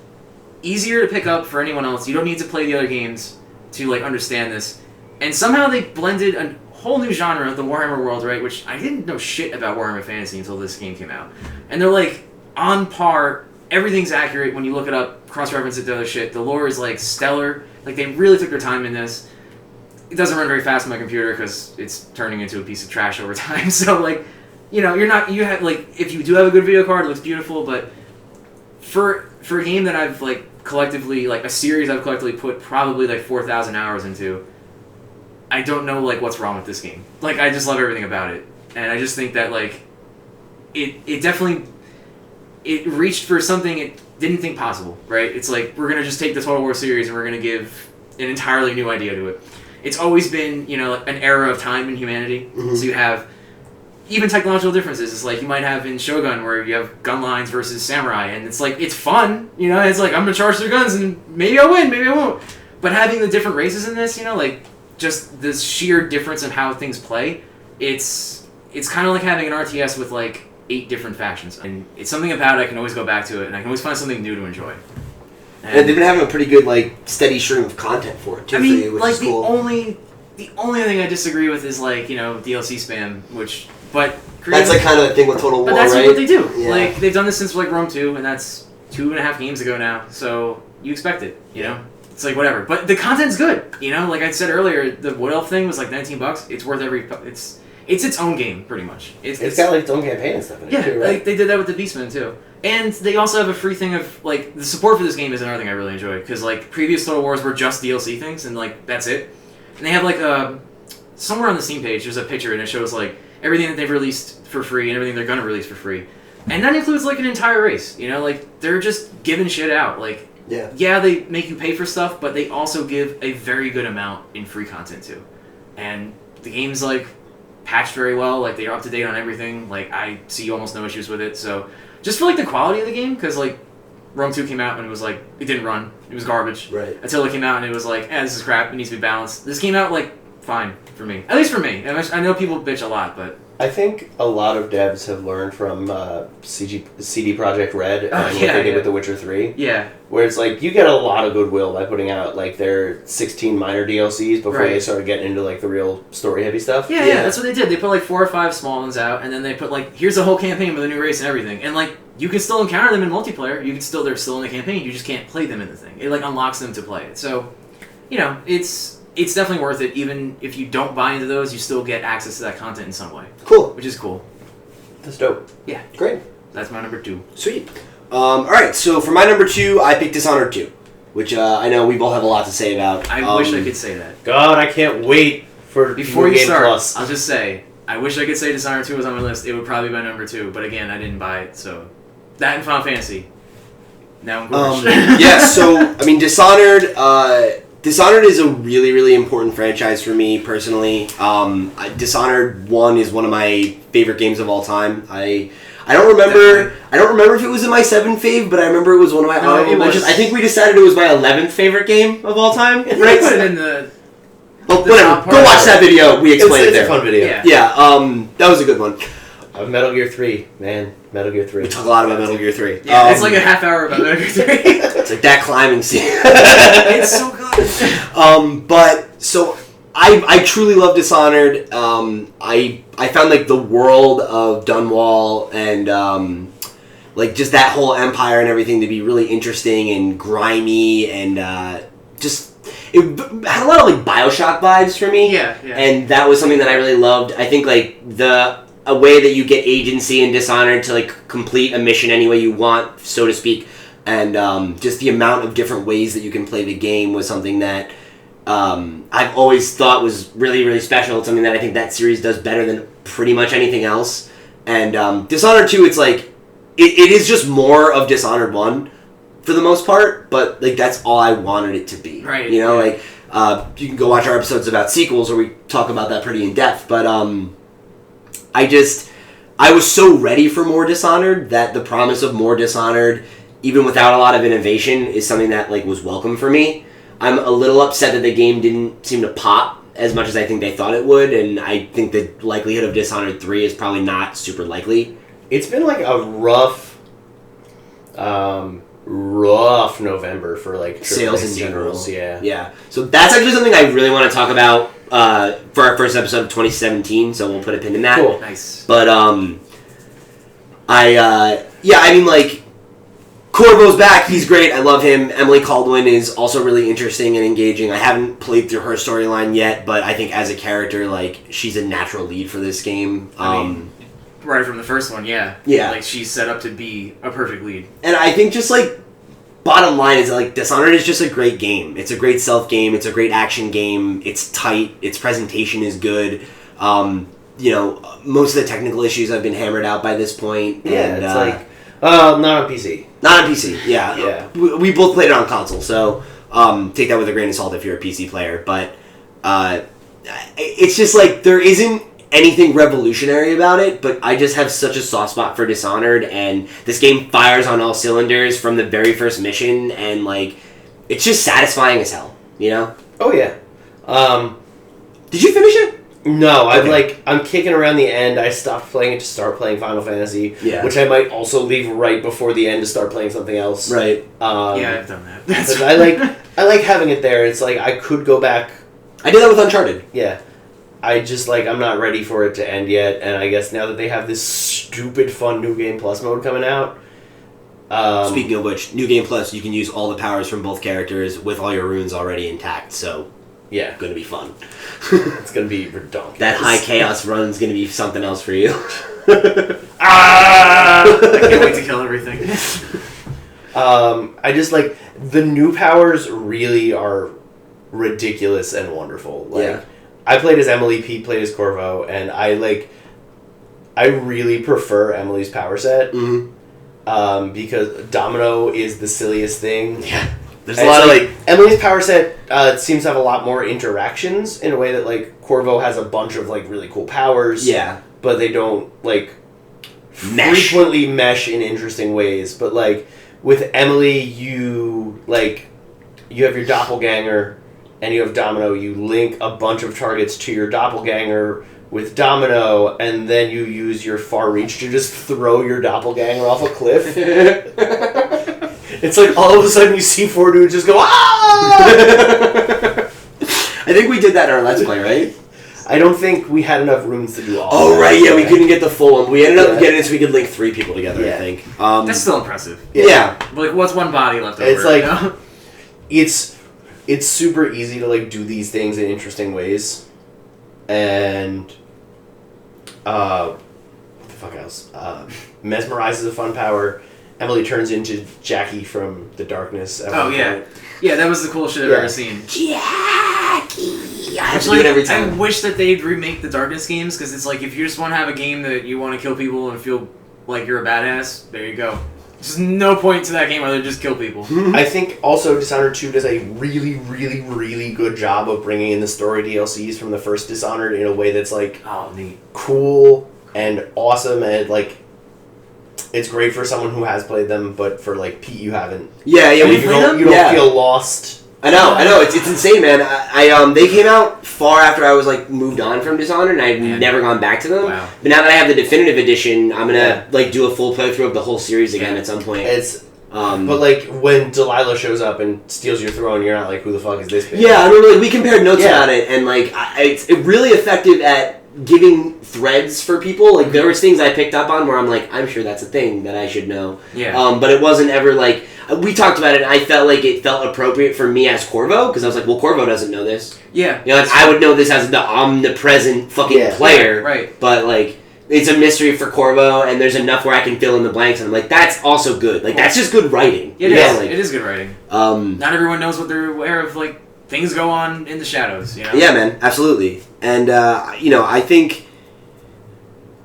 easier to pick up for anyone else. You don't need to play the other games to like understand this. And somehow they blended a whole new genre, the Warhammer world, right? Which I didn't know shit about Warhammer Fantasy until this game came out. And they're like on par everything's accurate when you look it up, cross-reference it to other shit. The lore is like stellar. Like they really took their time in this. It doesn't run very fast on my computer because it's turning into a piece of trash over time. So like, you know, you have like if you do have a good video card, it looks beautiful. But for a game that I've like collectively like a series I've collectively put probably like 4,000 hours into, I don't know like what's wrong with this game. Like I just love everything about it, and I just think that like it definitely it reached for something it didn't think possible. Right? It's like we're gonna just take the Total War series and we're gonna give an entirely new idea to it. It's always been, you know, an era of time in humanity. Mm-hmm. So you have even technological differences. It's like you might have in Shogun where you have gun lines versus samurai, and it's like it's fun, you know. It's like I'm gonna charge their guns and maybe I'll win, maybe I won't. But having the different races in this, you know, like just this sheer difference in how things play, it's kind of like having an RTS with like 8 different factions, and it's something about it I can always go back to it, and I can always find something new to enjoy. And they've been having a pretty good, like, steady stream of content for it, too. I mean, which like, is cool. the only thing I disagree with is, like, you know, DLC spam, but... That's, like, kind of the thing with Total War, but that's right? what they do. Yeah. Like, they've done this since, like, Rome 2, and that's 2.5 games ago now, so you expect it, you know? It's like, whatever. But the content's good, you know? Like I said earlier, the Wood Elf thing was, like, $19. It's worth every... It's its own game, pretty much. It's got, like, its own campaign and stuff in it, too, right? Like, they did that with the Beastmen, too. And they also have a free thing of, like, the support for this game is another thing I really enjoy. Because, like, previous Total Wars were just DLC things, and, like, that's it. And they have, like, somewhere on the Steam page, there's a picture, and it shows, like, everything that they've released for free and everything they're going to release for free. And that includes, like, an entire race, you know? Like, they're just giving shit out. Like, yeah, they make you pay for stuff, but they also give a very good amount in free content, too. And the game's, like, patched very well. Like, they're up to date on everything. Like, I see almost no issues with it, so... Just for, like, the quality of the game, because, like, Rome 2 came out and it was, like, it didn't run. It was garbage. Right. Until it came out and it was, like, this is crap. It needs to be balanced. This came out, like, fine for me. At least for me. And I know people bitch a lot, but... I think a lot of devs have learned from CD Projekt Red and what they did with The Witcher 3. Yeah. Where it's like, you get a lot of goodwill by putting out, like, their 16 minor DLCs before they started getting into, like, the real story-heavy stuff. Yeah, that's what they did. They put, like, 4 or 5 small ones out, and then they put, like, here's a whole campaign with a new race and everything. And, like, you can still encounter them in multiplayer. They're still in the campaign. You just can't play them in the thing. It, like, unlocks them to play it. So, you know, it's definitely worth it. Even if you don't buy into those, you still get access to that content in some way. Cool. Which is cool. That's dope. Yeah. Great. That's my number 2. Sweet. Alright, so for my number 2, I picked Dishonored 2, which I know we both have a lot to say about. I wish I could say that. God, I can't wait for Before New you Game start, Plus. I'll just say, I wish I could say Dishonored 2 was on my list. It would probably be my number 2, but again, I didn't buy it, so... That and Final Fantasy. Now I'm going yeah, so, I mean, Dishonored is a really, really important franchise for me, personally. Dishonored 1 is one of my favorite games of all time. I don't remember if it was in my 7th fave, but I remember it was one of my honorable mentions. I think we decided it was my 11th favorite game of all time. Right? Put it in the... Well, whatever. Go watch that video. We explained it there. It's a fun video. Yeah, that was a good one. Metal Gear 3, man. Metal Gear 3. We talk a lot about Metal Gear 3. Yeah, it's like a half hour about Metal Gear 3. It's like that climbing scene. It's so good. But, so, I truly love Dishonored. I found, like, the world of Dunwall and, like, just that whole empire and everything to be really interesting and grimy and, it had a lot of, like, Bioshock vibes for me. Yeah. And that was something that I really loved. I think, like, a way that you get agency in Dishonored to, like, complete a mission any way you want, so to speak, and just the amount of different ways that you can play the game was something that I've always thought was really, really special. It's something that I think that series does better than pretty much anything else. And Dishonored 2, it's like, it is just more of Dishonored 1 for the most part, but, like, that's all I wanted it to be. Right. You know, like, you can go watch our episodes about sequels where we talk about that pretty in depth, but I was so ready for more Dishonored that the promise of more Dishonored, even without a lot of innovation, is something that, like, was welcome for me. I'm a little upset that the game didn't seem to pop as much as I think they thought it would, and I think the likelihood of Dishonored 3 is probably not super likely. It's been, like, a rough November for, like, sales in general. Yeah. So that's actually something I really want to talk about for our first episode of 2017, so we'll put a pin in that. Cool. Nice. But, I mean, like, Corvo's back. He's great. I love him. Emily Caldwin is also really interesting and engaging. I haven't played through her storyline yet, but I think as a character, like, she's a natural lead for this game. I mean, right from the first one, yeah. Yeah. Like, she's set up to be a perfect lead. And I think just, like, bottom line is, like, Dishonored is just a great game. It's a great stealth game. It's a great action game. It's tight. Its presentation is good. You know, most of the technical issues have been hammered out by this point. Yeah, and, it's like, not on PC. Not on PC, yeah. Yeah. We both played it on console, so take that with a grain of salt if you're a PC player. But it's just like, there isn't anything revolutionary about it, but I just have such a soft spot for Dishonored, and this game fires on all cylinders from the very first mission, and, like, it's just satisfying as hell, you know? Oh, yeah. Did you finish it? No, Okay. I'm kicking around the end. I stopped playing it to start playing Final Fantasy, Yeah. which I might also leave right before the end to start playing something else. Right. Yeah, I've done that. That's But I like having it there. It's like I could go back. I did that with Uncharted. Yeah. I just, like, I'm not ready for it to end yet, and I guess now that they have this stupid fun New Game Plus mode coming out. Speaking of which, New Game Plus, you can use all the powers from both characters with all your runes already intact, so yeah, gonna be fun. it's gonna be redonkulous. That high chaos run's gonna be something else for you. I can't wait to kill everything. I just, like, the new powers really are ridiculous and wonderful. Like, Yeah. I played as Emily, Pete played as Corvo, and I really prefer Emily's power set. Mm-hmm. Because Domino is the silliest thing. Yeah. There's And a lot of, it's Emily's power set seems to have a lot more interactions in a way that, like, Corvo has a bunch of, like, really cool powers. yeah. But they don't, like, Mesh. frequently mesh in interesting ways. But, like, with Emily, you have your doppelganger and you have Domino. You link a bunch of targets to your doppelganger with Domino, and then you use your far reach to just throw your doppelganger off a cliff. It's like all of a sudden you see four dudes just go, ah! I think we did that in our Let's Play, right? I don't think we had enough rooms to do all Oh, that. right, yeah, we couldn't get the full one. We ended up Yeah. getting it so we could link 3 people together, I Yeah. think. That's still impressive. Yeah. But, like, what's one body left over? It's like- you know? It's super easy to, like, do these things in interesting ways. And what the fuck else? Mesmerize is a fun power. Emily turns into Jackie from The Darkness. At Oh, one yeah. point. Yeah, that was the coolest shit I've Yeah. ever seen. Jackie! I have to Actually, do it every time. I wish that they'd remake the Darkness games, because it's like, if you just want to have a game that you want to kill people and feel like you're a badass, there you go. There's no point to that game other than just kill people. I think also Dishonored 2 does a really, really, really good job of bringing in the story DLCs from the first Dishonored in a way that's, like, Oh, neat. cool and awesome, and, like, it's great for someone who has played them, but for, like, Pete, you haven't. Yeah, You we don't, you don't feel lost. I know, it's insane, man. I they came out far after I was, like, moved on from Dishonored, and I've Yeah. never gone back to them. Wow. But now that I have the definitive edition, I'm gonna Yeah. like do a full playthrough of the whole series again at some point. It's But but, like, when Delilah shows up and steals your throne, you're not like, who the fuck is this bitch? yeah, I mean, like, we compared notes Yeah. about it, and like it's really effective at giving threads for people. Like, there was things I picked up on where I'm like, I'm sure that's a thing that I should know. Yeah. But it wasn't ever like, we talked about it, and I felt like it felt appropriate for me as Corvo, because I was like, well, Corvo doesn't know this. Yeah. You know, like, I would know this as the omnipresent fucking Yeah. player. Right. But, like, it's a mystery for Corvo, and there's enough where I can fill in the blanks, and I'm like, that's also good. Like, that's just good writing. It You is. know, like, It is good writing. Um, Not everyone knows what they're aware of, like, things go on in the shadows, you know? yeah, man, absolutely. And, you know, I think,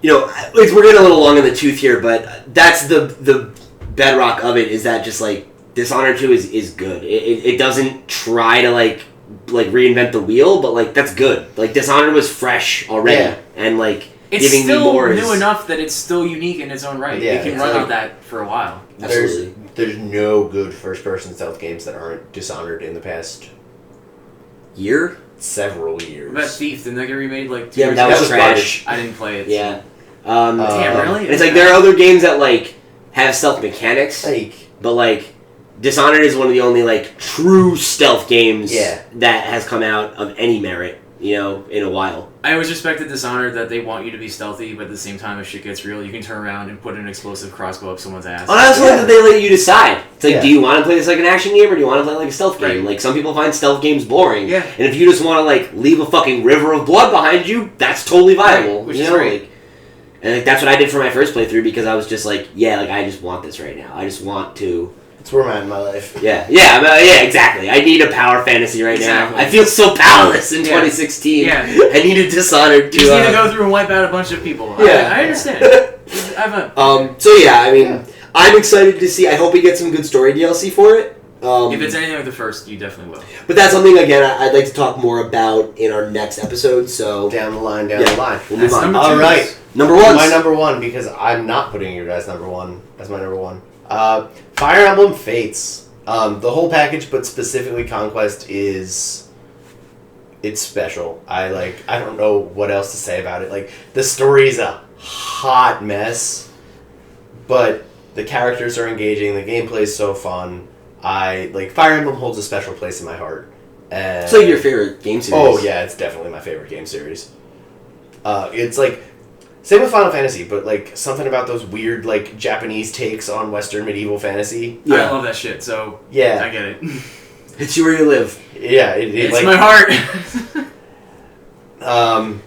you know, we're getting a little long in the tooth here, but that's the bedrock of it, is that just, like, Dishonored 2 is good. It doesn't try to, like reinvent the wheel, but, like, that's good. Like, Dishonored was fresh already, Yeah. and, like, It's giving still me more new is... enough that it's still unique in its own right. Yeah, it can it's run like- on that for a while. Absolutely. There's no good first-person stealth games that aren't Dishonored in the past Year? several years. What about Thief? Didn't that get remade, like, 2 Yeah, years that ago? was trash. I didn't play it. Yeah. Damn, really? And it's like, there are other games that, like, have stealth mechanics, Like, but, like, Dishonored is one of the only, like, true stealth games Yeah. that has come out of any merit. in a while. I always respected Dishonored that they want you to be stealthy, but at the same time, if shit gets real, you can turn around and put an explosive crossbow up someone's ass. And I also like that they let you decide. It's like, Yeah. do you want to play this like an action game, or do you want to play like a stealth game? Right. Like, some people find stealth games boring. Yeah. And if you just want to, like, leave a fucking river of blood behind you, that's totally viable. Right, which you is know? great. Like, and like, that's what I did for my first playthrough, because I was just like, yeah, like, I just want this right now. I just want to... That's where I'm at in my life. Yeah, exactly. I need a power fantasy right Exactly. now. I feel so powerless in Yeah. 2016. Yeah. I need a Dishonored You to... just need to go through and wipe out a bunch of people. Yeah. I understand. Have fun. So yeah, I mean, I'm excited to see. I hope we get some good story DLC for it. If it's anything like the first, you definitely will. But that's something, again, I'd like to talk more about in our next episode, so... Down the line. Yeah. We'll move That's on. number All two. right. Number one. My number one, because I'm not putting your guys' number one as my number one. Fire Emblem Fates. The whole package, but specifically Conquest, it's special. I don't know what else to say about it. Like, the story's a hot mess, but the characters are engaging, the gameplay's so fun. Fire Emblem holds a special place in my heart. And It's like your favorite game series. Oh yeah, it's definitely my favorite game series. It's like same with Final Fantasy, but like something about those weird like Japanese takes on Western medieval fantasy. I Yeah. love that shit, so I Yeah, get it. It's you where you live. yeah, It's like, my heart.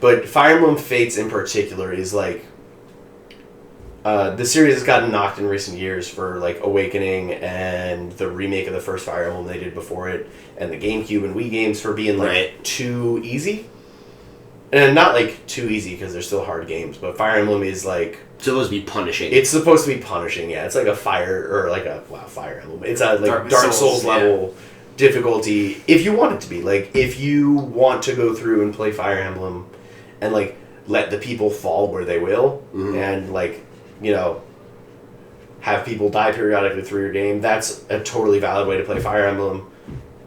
But Fire Emblem Fates in particular is like the series has gotten knocked in recent years for like Awakening and the remake of the first Fire Emblem they did before it, and the GameCube and Wii games for being like Right. too easy. And not like too easy because they're still hard games, but Fire Emblem is like It's supposed to be punishing. it's supposed to be punishing. Yeah, it's like a Fire Emblem. It's a like Dark Souls level difficulty if you want it to be. Like if you want to go through and play Fire Emblem and like let the people fall where they will and like have people die periodically through your game, that's a totally valid way to play Fire Emblem.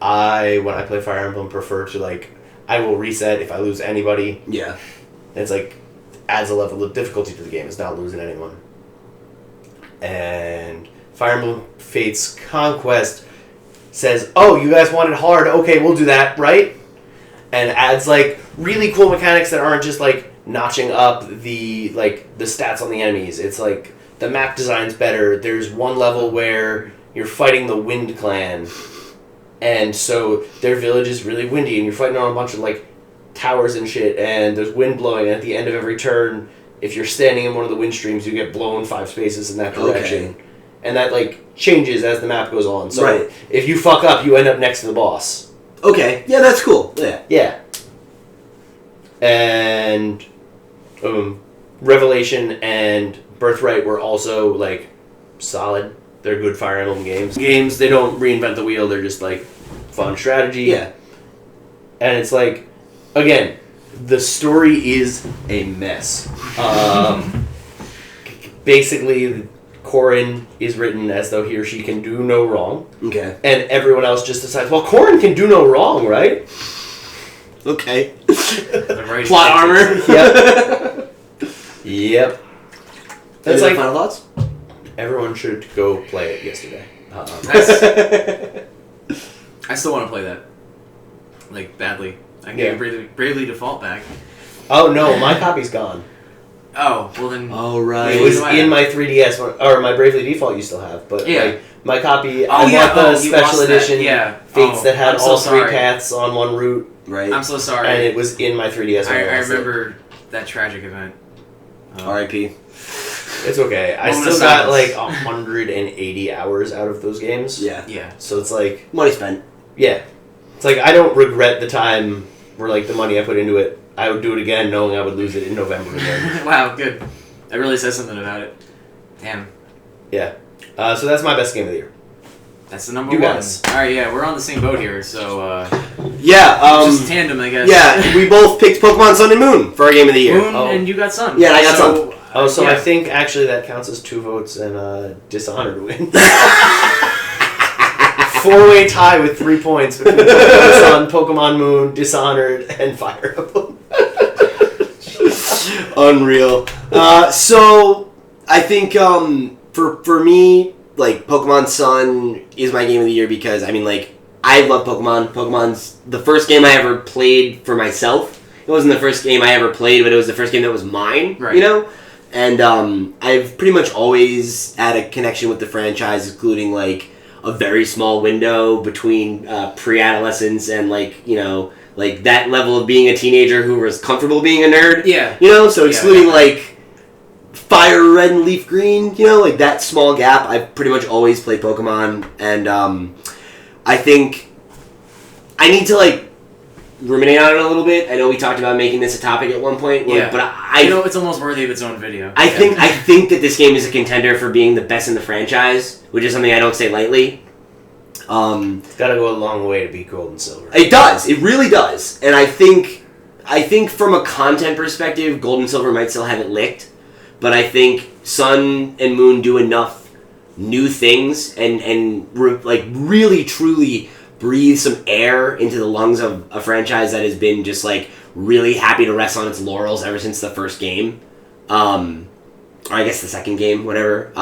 When I play Fire Emblem, prefer to like I will reset if I lose anybody. Yeah. It's like adds a level of difficulty to the game. It's not losing anyone. And Fire Emblem Fates Conquest says, "Oh, you guys want it hard? Okay, we'll do that, right?" And adds like really cool mechanics that aren't just like notching up the stats on the enemies. It's like the map design's better. There's one level where you're fighting the Wind Clan, and so their village is really windy, and you're fighting on a bunch of like towers and shit, and there's wind blowing, and at the end of every turn, if you're standing in one of the wind streams, you get blown 5 spaces in that direction. Okay. And that like changes as the map goes on. So Right. if you fuck up, you end up next to the boss. Okay. Yeah, that's cool. Yeah. Yeah. And Revelation and Birthright were also like solid. They're good Fire Emblem games. Games, they don't reinvent the wheel, they're just like fun strategy. Yeah. And it's like, again, the story is a mess. Basically, Corrin is written as though he or she can do no wrong, Okay. and everyone else just decides, well, Corrin can do no wrong, right? Okay. The right Plot armor. Yep. Yep. That's Any like, final thoughts? everyone should go play it yesterday. I still want to play that. Like, badly. I can Yeah. get Bravely Default back. Oh no, my copy's gone. Oh, well then... All right. It was in my 3DS, or my Bravely Default you still have, but Yeah. like, my copy, Oh, I yeah, bought the you special lost that. edition Yeah. Fates Oh, that had I'm so all 3 sorry. paths on one route, Right. I'm so sorry. and it was in my 3DS. when I lost it. remember that tragic event. R.I.P. It's okay. I Moment of still got silence. like 180 hours out of those games. Yeah. Yeah. So it's like, Money spent. yeah. It's like, I don't regret the time or like the money I put into it. I would do it again knowing I would lose it in November again. Wow, good. That really says something about it. Damn. Yeah. So that's my best game of the year. That's the number You one. guys. Alright, yeah, we're on the same boat here, so, Yeah. just tandem, I guess. Yeah. We both picked Pokemon Sun and Moon for our game of the year. Moon, Oh. and you got Sun. Yeah, and I got so, Oh, so yeah. I think actually that counts as 2 votes and Dishonored wins. 4-way tie with 3 points between Pokemon Sun, Pokemon Moon, Dishonored, and Fire Emblem. Unreal. So I think for me, like Pokemon Sun is my game of the year because I mean, like, I love Pokemon. Pokemon's the first game I ever played for myself. It wasn't the first game I ever played, but it was the first game that was mine, Right. you know? And I've pretty much always had a connection with the franchise, including, like, a very small window between pre-adolescence and, like, you know, like, that level of being a teenager who was comfortable being a nerd. Yeah. You know? So excluding, Yeah. like, Fire Red and Leaf Green, you know? Like, that small gap, I've pretty much always played Pokemon. And I think I need to, like, ruminate on it a little bit. I know we talked about making this a topic at one point, Yeah. but You know, it's almost worthy of its own video. I think that this game is a contender for being the best in the franchise, which is something I don't say lightly. It's got to go a long way to beat Gold and Silver. It does. It really does. And I think from a content perspective, Gold and Silver might still have it licked, but I think Sun and Moon do enough new things and like really truly breathe some air into the lungs of a franchise that has been just like really happy to rest on its laurels ever since the first game, or I guess the second game, whatever,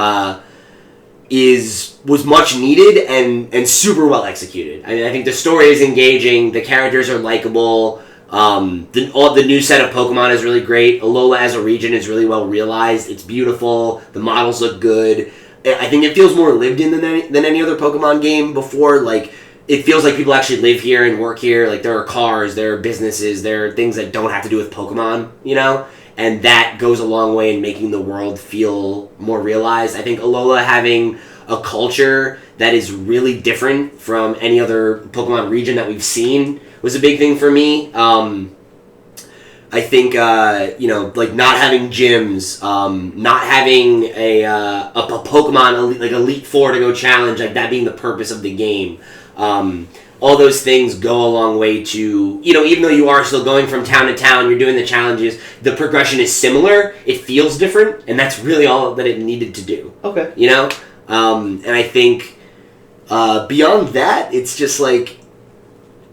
was much needed and super well executed. I mean, I think the story is engaging, the characters are likable, the new set of Pokemon is really great. Alola as a region is really well realized. It's beautiful. The models look good. I think it feels more lived in than any other Pokemon game before. Like, it feels like people actually live here and work here. Like, there are cars, there are businesses, there are things that don't have to do with Pokemon, you know? And that goes a long way in making the world feel more realized. I think Alola having a culture that is really different from any other Pokemon region that we've seen was a big thing for me. I think, you know, like, not having gyms, not having a Pokemon, like, Elite Four to go challenge, like, that being the purpose of the game. All those things go a long way to, you know, even though you are still going from town to town, you're doing the challenges, the progression is similar, it feels different, and that's really all that it needed to do. Okay. You know? And I think, beyond that, it's just, like,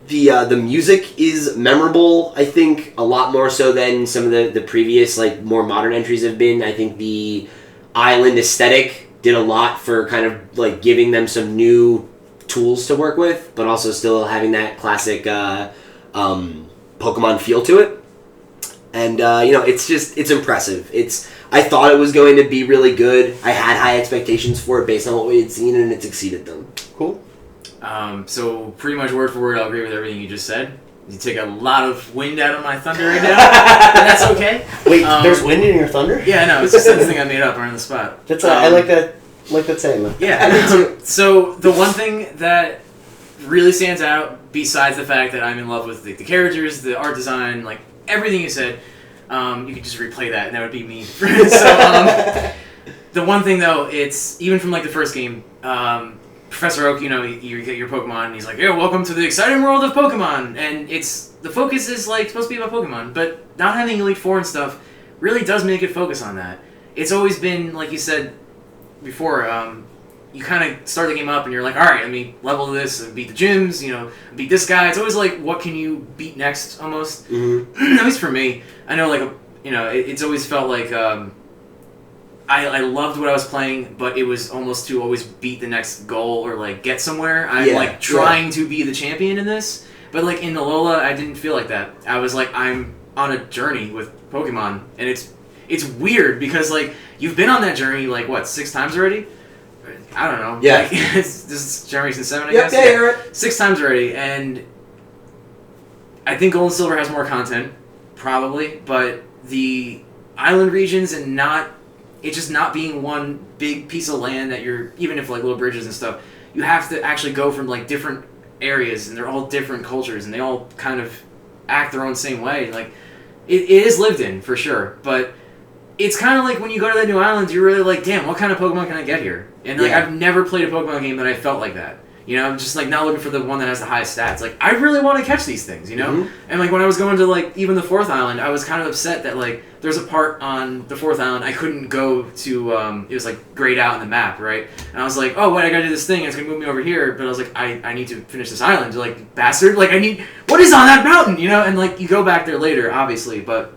the music is memorable, I think, a lot more so than some of the previous, like, more modern entries have been. I think the island aesthetic did a lot for kind of, like, giving them some new tools to work with, but also still having that classic Pokemon feel to it. And, you know, it's impressive. I thought it was going to be really good. I had high expectations for it based on what we had seen, and it's exceeded them. Cool. So pretty much word for word, I'll agree with everything you just said. You take a lot of wind out of my thunder right now, but that's okay. Wait, there's wind in your thunder? Yeah, no, it's just that thing I made up right on the spot. That's I like that. Like that saying. Yeah. So the one thing that really stands out, besides the fact that I'm in love with the characters, the art design, like everything you said, you could just replay that, and that would be me. So the one thing though, it's even from like the first game. Professor Oak, you know, you get your Pokemon, and he's like, "Yeah, welcome to the exciting world of Pokemon." And the focus is like supposed to be about Pokemon, but not having Elite Four and stuff really does make it focus on that. It's always been, like you said before, you kind of start the game up, and you're like, "All right, let me level this and beat the gyms, you know, beat this guy." It's always like, what can you beat next, almost. Mm-hmm. At least for me, I know, like, you know, it's always felt like. I loved what I was playing, but it was almost to always beat the next goal or, like, get somewhere. I'm, like, trying to be the champion in this. But, like, in Alola, I didn't feel like that. I was like, I'm on a journey with Pokemon. And it's weird because, like, you've been on that journey, like, what, 6 times already? I don't know. Yeah. Like, this is Generation 7, I guess? Yeah, you're right. 6 times already. And I think Gold and Silver has more content, probably. But the island regions and it's just not being one big piece of land that you're, even if like little bridges and stuff, you have to actually go from like different areas, and they're all different cultures, and they all kind of act their own same way. Like, it is lived in, for sure, but it's kind of like when you go to the new islands, you're really like, damn, what kind of Pokemon can I get here? And like, I've never played a Pokemon game that I felt like that. You know, I'm just like not looking for the one that has the highest stats. Like, I really want to catch these things, you know? Mm-hmm. And like when I was going to like even the 4th island, I was kind of upset that like there's a part on the 4th island I couldn't go to. It was like grayed out on the map, right? And I was like, oh wait, I gotta do this thing. It's gonna move me over here. But I was like, I need to finish this island. You're like, bastard! Like, what is on that mountain? You know? And like you go back there later, obviously. But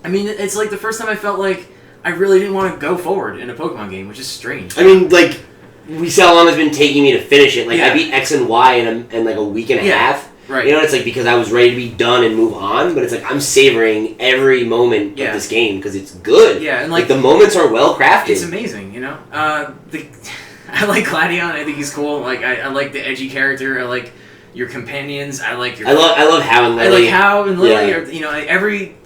I mean, it's like the first time I felt like I really didn't want to go forward in a Pokemon game, which is strange. I mean, like, we see how long it's been taking me to finish it. Like, Yeah. I beat X and Y in like a week and a half. Right. You know, it's like because I was ready to be done and move on, but it's like I'm savoring every moment of this game because it's good. Yeah, and like the moments are well crafted. It's amazing, you know. I like Gladion. I think he's cool. Like I like the edgy character. I like your companions. I like your. I love How and Lily. I like How and Lily. Or, you know, like every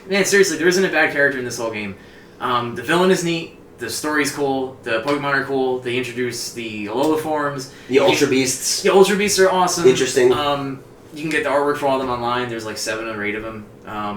man. Seriously, there isn't a bad character in this whole game. The villain is neat. The story's cool. The Pokemon are cool. They introduce the Alola forms. The Ultra Beasts. The Ultra Beasts are awesome. Interesting. You can get the artwork for all of them online. There's like 7 or 8 of them. I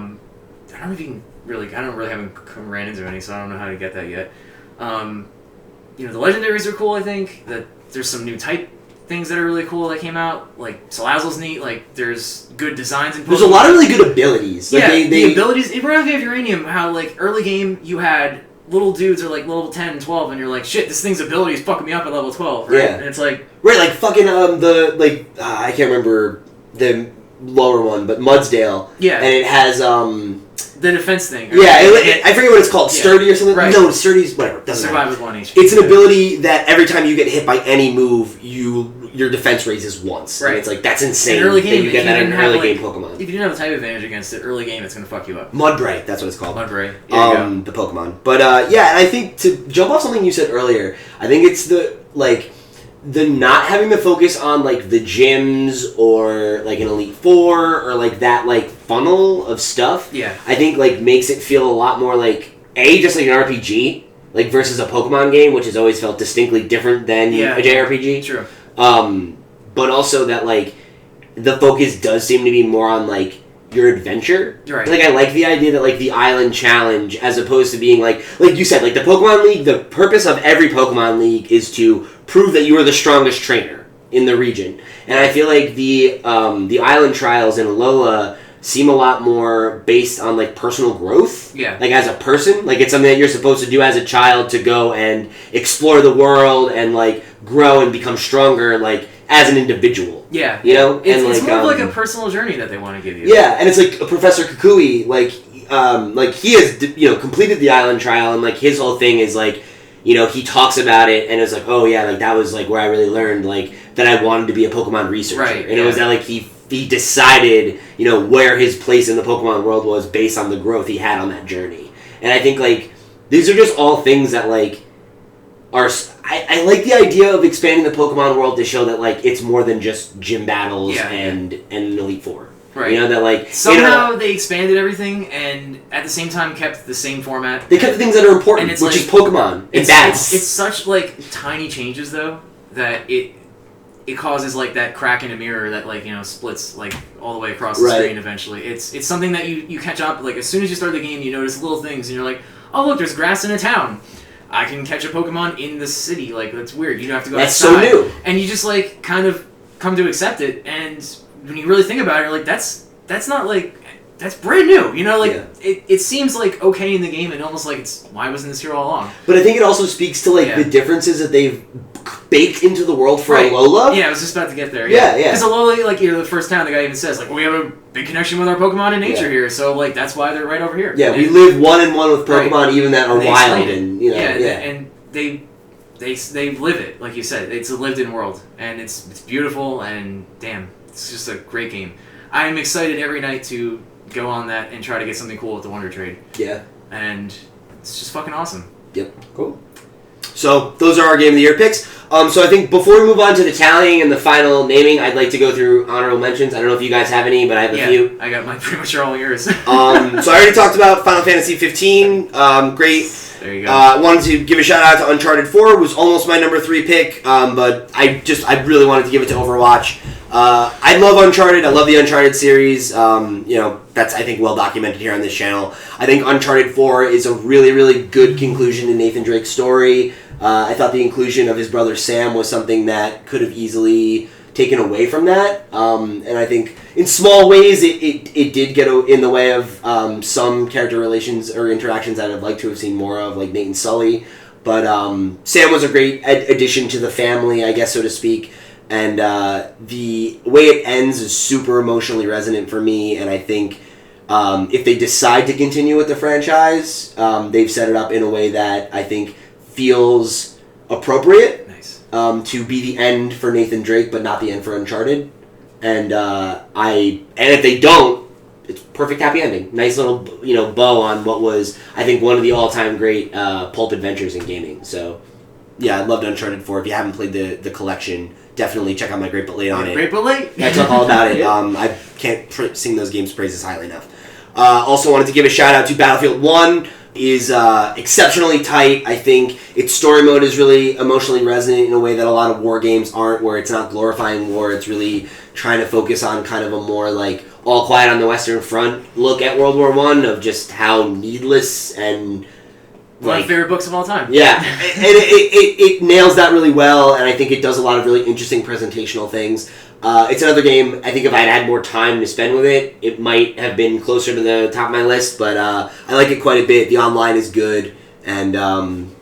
don't know if you can really. I don't really haven't ran into any, so I don't know how to get that yet. You know, the legendaries are cool. I think that there's some new type things that are really cool that came out. Like Salazzle's neat. Like there's good designs in Pokemon. There's a lot of really good abilities. Like, the abilities. It reminds me of Uranium. How like early game you had little dudes are like level 10 and 12 and you're like, shit, this thing's ability is fucking me up at level 12, right? Yeah. And it's like... Right, like fucking, I can't remember the lower one, but Mudsdale. Yeah. And it has, the defense thing. Yeah, I forget what it's called. Sturdy or something? Right. No, Sturdy's, whatever. Doesn't Survive matter. with 1 HP. It's an ability that every time you get hit by any move, your defense raises once. Right. And it's like, that's insane. In early game, that you get that in an early game Pokemon. If you didn't have a type advantage against it, early game, it's going to fuck you up. Mudbray, that's what it's called. Mudbray. Yeah, the Pokemon. But, yeah, and I think to jump off something you said earlier, I think it's the not having the focus on, like, the gyms or, like, an Elite Four or, like, that, like, funnel of stuff. Yeah. I think, like, makes it feel a lot more like, just like an RPG, like, versus a Pokemon game, which has always felt distinctly different than a JRPG. True. But also that, like, the focus does seem to be more on, like, your adventure. Right. Like, I like the idea that, like, the island challenge, as opposed to being, like you said, like, the Pokemon League, the purpose of every Pokemon League is to prove that you are the strongest trainer in the region. And I feel like the island trials in Alola seem a lot more based on, like, personal growth. Yeah. Like, as a person. Like, it's something that you're supposed to do as a child to go and explore the world and, like, grow and become stronger, like, as an individual. Yeah. You know? It's more of like a personal journey that they want to give you. Yeah, and it's like Professor Kukui, like he has, completed the island trial, and, like, his whole thing is, like, he talks about it, and it's like, oh, yeah, like, that was, like, where I really learned, like, that I wanted to be a Pokemon researcher. Right, And it was that, like, he decided, where his place in the Pokemon world was based on the growth he had on that journey. And I think, like, these are just all things that, like, are... I like the idea of expanding the Pokemon world to show that, like, it's more than just gym battles and an Elite Four. Right. That, like... Somehow they expanded everything and at the same time kept the same format. They kept the things that are important, which like, is Pokemon and bats. It's such, like, tiny changes, though, that it causes, like, that crack in a mirror that, like, splits, like, all the way across the screen eventually. It's something that you catch up, like, as soon as you start the game, you notice little things, and you're like, oh, look, there's grass in a town. I can catch a Pokemon in the city. Like, that's weird. You don't have to go outside. That's so new. And you just, like, kind of come to accept it. And when you really think about it, you're like, that's not, like, that's brand new. It seems, like, okay in the game and almost like it's, why wasn't this here all along? But I think it also speaks to, like, the differences that they've baked into the world for Alola. Yeah, I was just about to get there. Yeah. Because Alola, like, the first town, the guy even says, like, we have a big connection with our Pokemon in nature here, so, like, that's why they're right over here. Yeah, we live one-on-one with Pokemon, even that are wild, and, and they live it, like you said. It's a lived-in world, and it's beautiful, and damn, it's just a great game. I'm excited every night to go on that and try to get something cool with the Wonder Trade. Yeah. And it's just fucking awesome. Yep. Cool. So, those are our Game of the Year picks. So I think before we move on to the tallying and the final naming, I'd like to go through honorable mentions. I don't know if you guys have any, but I have a few. I got mine pretty much all yours. So I already talked about Final Fantasy 15. Great. There you go. Wanted to give a shout out to Uncharted 4. It was almost my number 3 pick, but I really wanted to give it to Overwatch. I love Uncharted. I love the Uncharted series. That's, I think, well documented here on this channel. I think Uncharted 4 is a really, really good conclusion to Nathan Drake's story. I thought the inclusion of his brother Sam was something that could have easily taken away from that. And I think in small ways it did get in the way of some character relations or interactions that I'd like to have seen more of, like Nate and Sully. But Sam was a great addition to the family, I guess, so to speak. And the way it ends is super emotionally resonant for me, and I think if they decide to continue with the franchise, they've set it up in a way that I think feels appropriate. Nice. to be the end for Nathan Drake, but not the end for Uncharted. And if they don't, it's perfect happy ending. Nice little bow on what was, I think, one of the all-time great pulp adventures in gaming. So yeah, I loved Uncharted 4. If you haven't played the collection, definitely check out my Great But Late on it. Great But Late? I talk all about it. I can't sing those games' praises highly enough. Also wanted to give a shout out to Battlefield 1. Is exceptionally tight. I think its story mode is really emotionally resonant in a way that a lot of war games aren't, where it's not glorifying war. It's really trying to focus on kind of a more like All Quiet on the Western Front look at World War I, of just how needless and one of my favorite books of all time. Yeah, and it nails that really well, and I think it does a lot of really interesting presentational things. It's another game, I think if I'd had more time to spend with it, it might have been closer to the top of my list, but I like it quite a bit. The online is good, and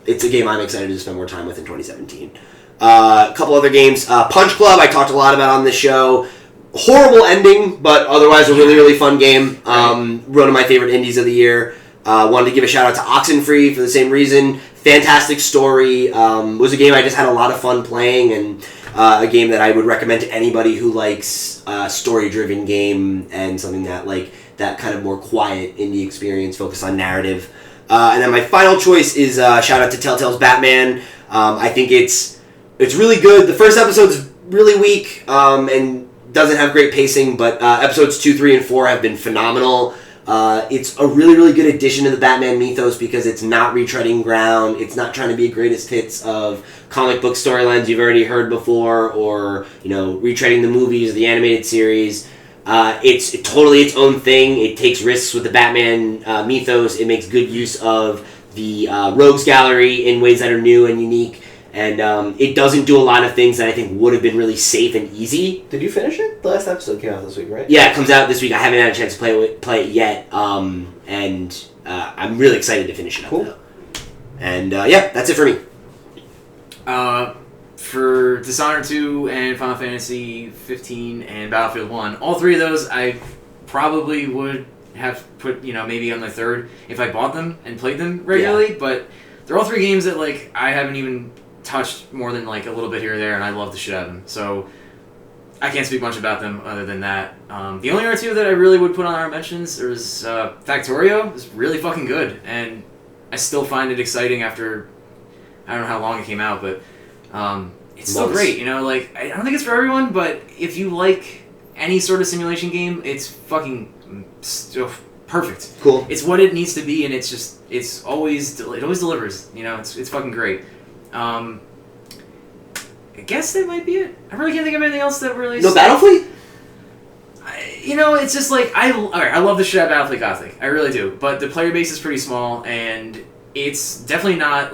it's a game I'm excited to spend more time with in 2017. A couple other games. Punch Club, I talked a lot about on the show. Horrible ending, but otherwise a really, really fun game. One of my favorite indies of the year. Wanted to give a shout out to Oxenfree for the same reason. Fantastic story. Was a game I just had a lot of fun playing, and a game that I would recommend to anybody who likes story-driven game and something that kind of more quiet indie experience, focused on narrative. And then my final choice is shout out to Telltale's Batman. I think it's really good. The first episode's really weak and doesn't have great pacing, but episodes 2, 3, and 4 have been phenomenal. It's a really, really good addition to the Batman mythos because it's not retreading ground. It's not trying to be a greatest hits of comic book storylines you've already heard before, or retreading the movies, the animated series. It's totally its own thing. It takes risks with the Batman mythos. It makes good use of the rogues gallery in ways that are new and unique. And it doesn't do a lot of things that I think would have been really safe and easy. Did you finish it? The last episode came out this week, right? Yeah, it comes out this week. I haven't had a chance to play it yet. And I'm really excited to finish it up, though. And yeah, that's it for me. For Dishonored 2 and Final Fantasy 15 and Battlefield 1, all three of those I probably would have put, maybe on the third if I bought them and played them regularly, but they're all three games that, I haven't even touched more than, a little bit here or there, and I love the shit out of them. So I can't speak much about them other than that. The only other two that I really would put on our mentions is Factorio. It's really fucking good, and I still find it exciting after, I don't know how long it came out, but it's still great. I don't think it's for everyone, but if you like any sort of simulation game, it's fucking perfect. Cool. It's what it needs to be, and it always delivers. It's fucking great. I guess that might be it. I really can't think of anything else that really. No Battlefleet? It's just I love the shit out of Battlefleet Gothic. I really do. But the player base is pretty small, and it's definitely not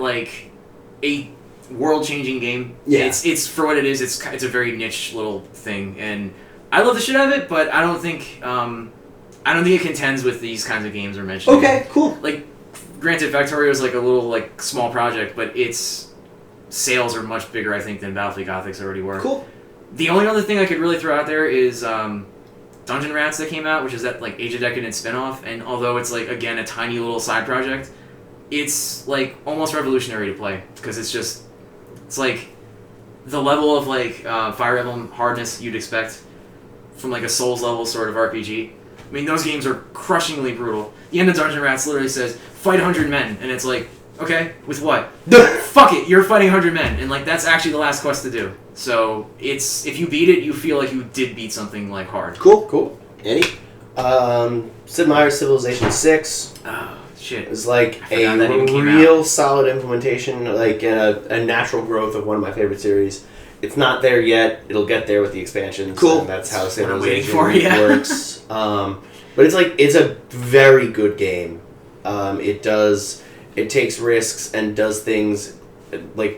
a world-changing game. Yeah. It's for what it is. It's a very niche little thing, and I love the shit out of it. But I don't think it contends with these kinds of games we're mentioning. Okay, cool. Granted, Factorio is a little small project, but its sales are much bigger, I think, than Battlefield Gothic's already were. Cool. The only other thing I could really throw out there is Dungeon Rats that came out, which is that Age of Decadence spinoff, and although it's again a tiny little side project, it's almost revolutionary to play because it's the level of Fire Emblem hardness you'd expect from a Souls level sort of RPG. I mean, those games are crushingly brutal. The end of Dungeon Rats literally says, fight 100 men, and it's okay, with what? Fuck it, you're fighting 100 men, and that's actually the last quest to do. So, if you beat it, you feel like you did beat something hard. Cool. Eddie? Sid Meier's Civilization 6. Oh, shit. It's a real solid implementation, a natural growth of one of my favorite series. It's not there yet. It'll get there with the expansions. Cool. And that's how Civilization works. But it's a very good game. It takes risks and does things,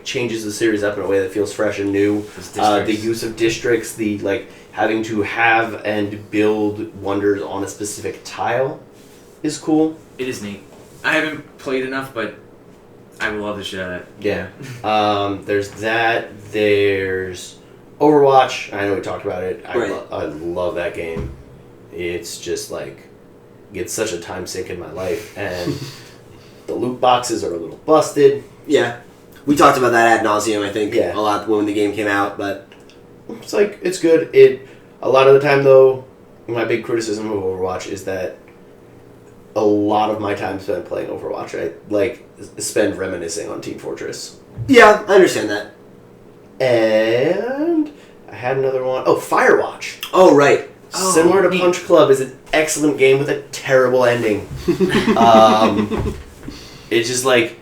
changes the series up in a way that feels fresh and new. The use of districts, the having to have and build wonders on a specific tile is cool. It is neat. I haven't played enough, but I would love the shit out of it. Yeah. There's that. There's Overwatch. I know we talked about it. I love that game. It's just it's such a time sink in my life, and the loot boxes are a little busted. Yeah. We talked about that ad nauseum, I think, Yeah. a lot when the game came out, but... It's like, it's good. A lot of the time, though, my big criticism of Overwatch is that a lot of my time spent playing Overwatch, I, like, spend reminiscing on Team Fortress. Yeah, I understand that. And I had another one. Oh, Firewatch. Oh, right. Similar to Punch Club, is an excellent game with a terrible ending. It's just like,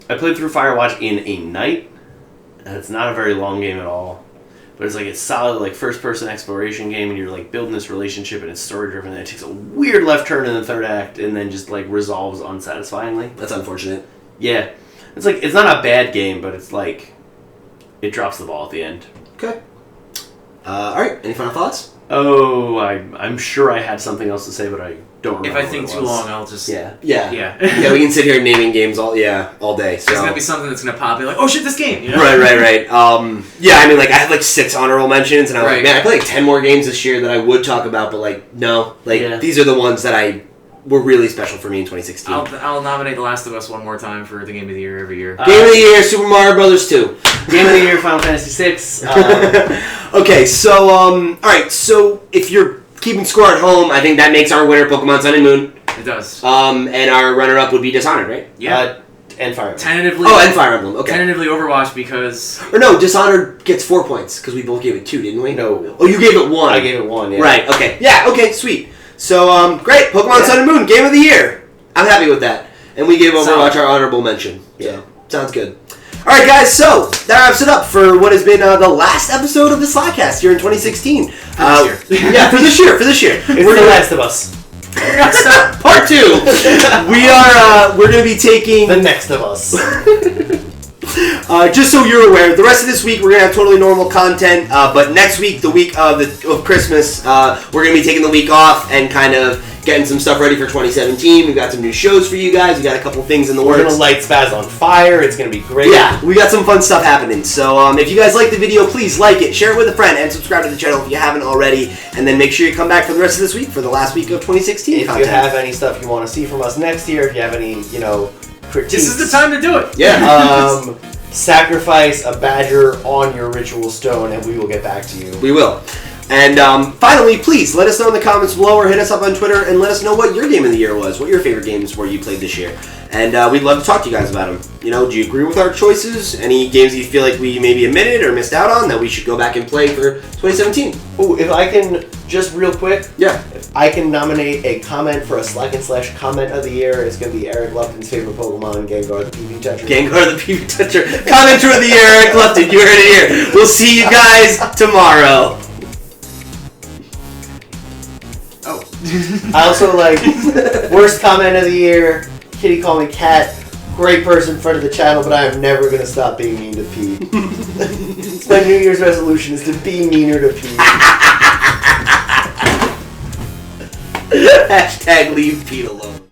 I played through Firewatch in a night, and it's not a very long game at all. But it's like a solid like first-person exploration game, and you're like building this relationship, and it's story-driven, and it takes a weird left turn in the third act, and then just like resolves unsatisfyingly. That's unfortunate. Yeah, it's like it's not a bad game, but it's like it drops the ball at the end. Okay. Alright, any final thoughts? Oh, I'm sure I had something else to say, but I don't remember. If I what think it too was. long, I'll just... Yeah. Yeah. Yeah, we can sit here naming games all day. So. There's gonna be something that's gonna pop in, like, oh shit, this game! You know? Right. Yeah, I mean, like, I had, like, 6 honorable mentions, and I was like, Right. man, I played, like, 10 more games this year that I would talk about, but, like, no. Like, Yeah. these are the ones that were really special for me in 2016. I'll nominate The Last of Us one more time for the Game of the Year every year. Game of the Year, Super Mario Brothers 2. Game of the Year, Final Fantasy VI. Okay, so, alright, so if you're keeping score at home, I think that makes our winner Pokemon Sun and Moon. It does. And our runner-up would be Dishonored, right? Yeah. And Fire Emblem. Tentatively. Oh, and Fire Emblem, okay. Tentatively Overwatch because... Or no, Dishonored gets 4 points, because we both gave it 2, didn't we? No. Oh, you gave it 1. I gave it 1, yeah. Right, okay. Yeah, okay, sweet. So, great. Pokemon Sun and Moon, Game of the Year. I'm happy with that. And we gave Overwatch our honorable mention. Yeah. So, sounds good. Alright, guys, so that wraps it up for what has been the last episode of the Slackcast here in 2016. this year. Yeah, for this year. It's The Last of Us. Part 2. We're going to be taking... The Next of Us. Just so you're aware, the rest of this week we're gonna have totally normal content. But next week, the week of Christmas, we're gonna be taking the week off and kind of getting some stuff ready for 2017. We've got some new shows for you guys. We got a couple things in the We're works. gonna light Spaz on fire. It's gonna be great. Yeah, we got some fun stuff happening. So if you guys like the video, please like it, share it with a friend, and subscribe to the channel if you haven't already. And then make sure you come back for the rest of this week for the last week of 2016 If content. you have any stuff you want to see from us next year, if you have any, critiques. This is the time to do it! Yeah. Sacrifice a badger on your ritual stone, and we will get back to you. We will. And finally, please let us know in the comments below or hit us up on Twitter and let us know what your game of the year was, what your favorite games were you played this year. And we'd love to talk to you guys about them. Do you agree with our choices? Any games you feel like we maybe omitted or missed out on that we should go back and play for 2017? Oh, if I can, just real quick, Yeah. if I can nominate a comment for a Slack / comment of the year, it's going to be Eric Lupton's favorite Pokemon, Gengar the PV Toucher. Gengar the PV Toucher. Commenter of the year, Eric Lupton. You heard it here. We'll see you guys tomorrow. Oh. I also like worst comment of the year, Kitty called me Cat. Great person, friend of the channel, but I am never going to stop being mean to Pete. It's my New Year's resolution is to be meaner to Pete. Hashtag leave Pete alone.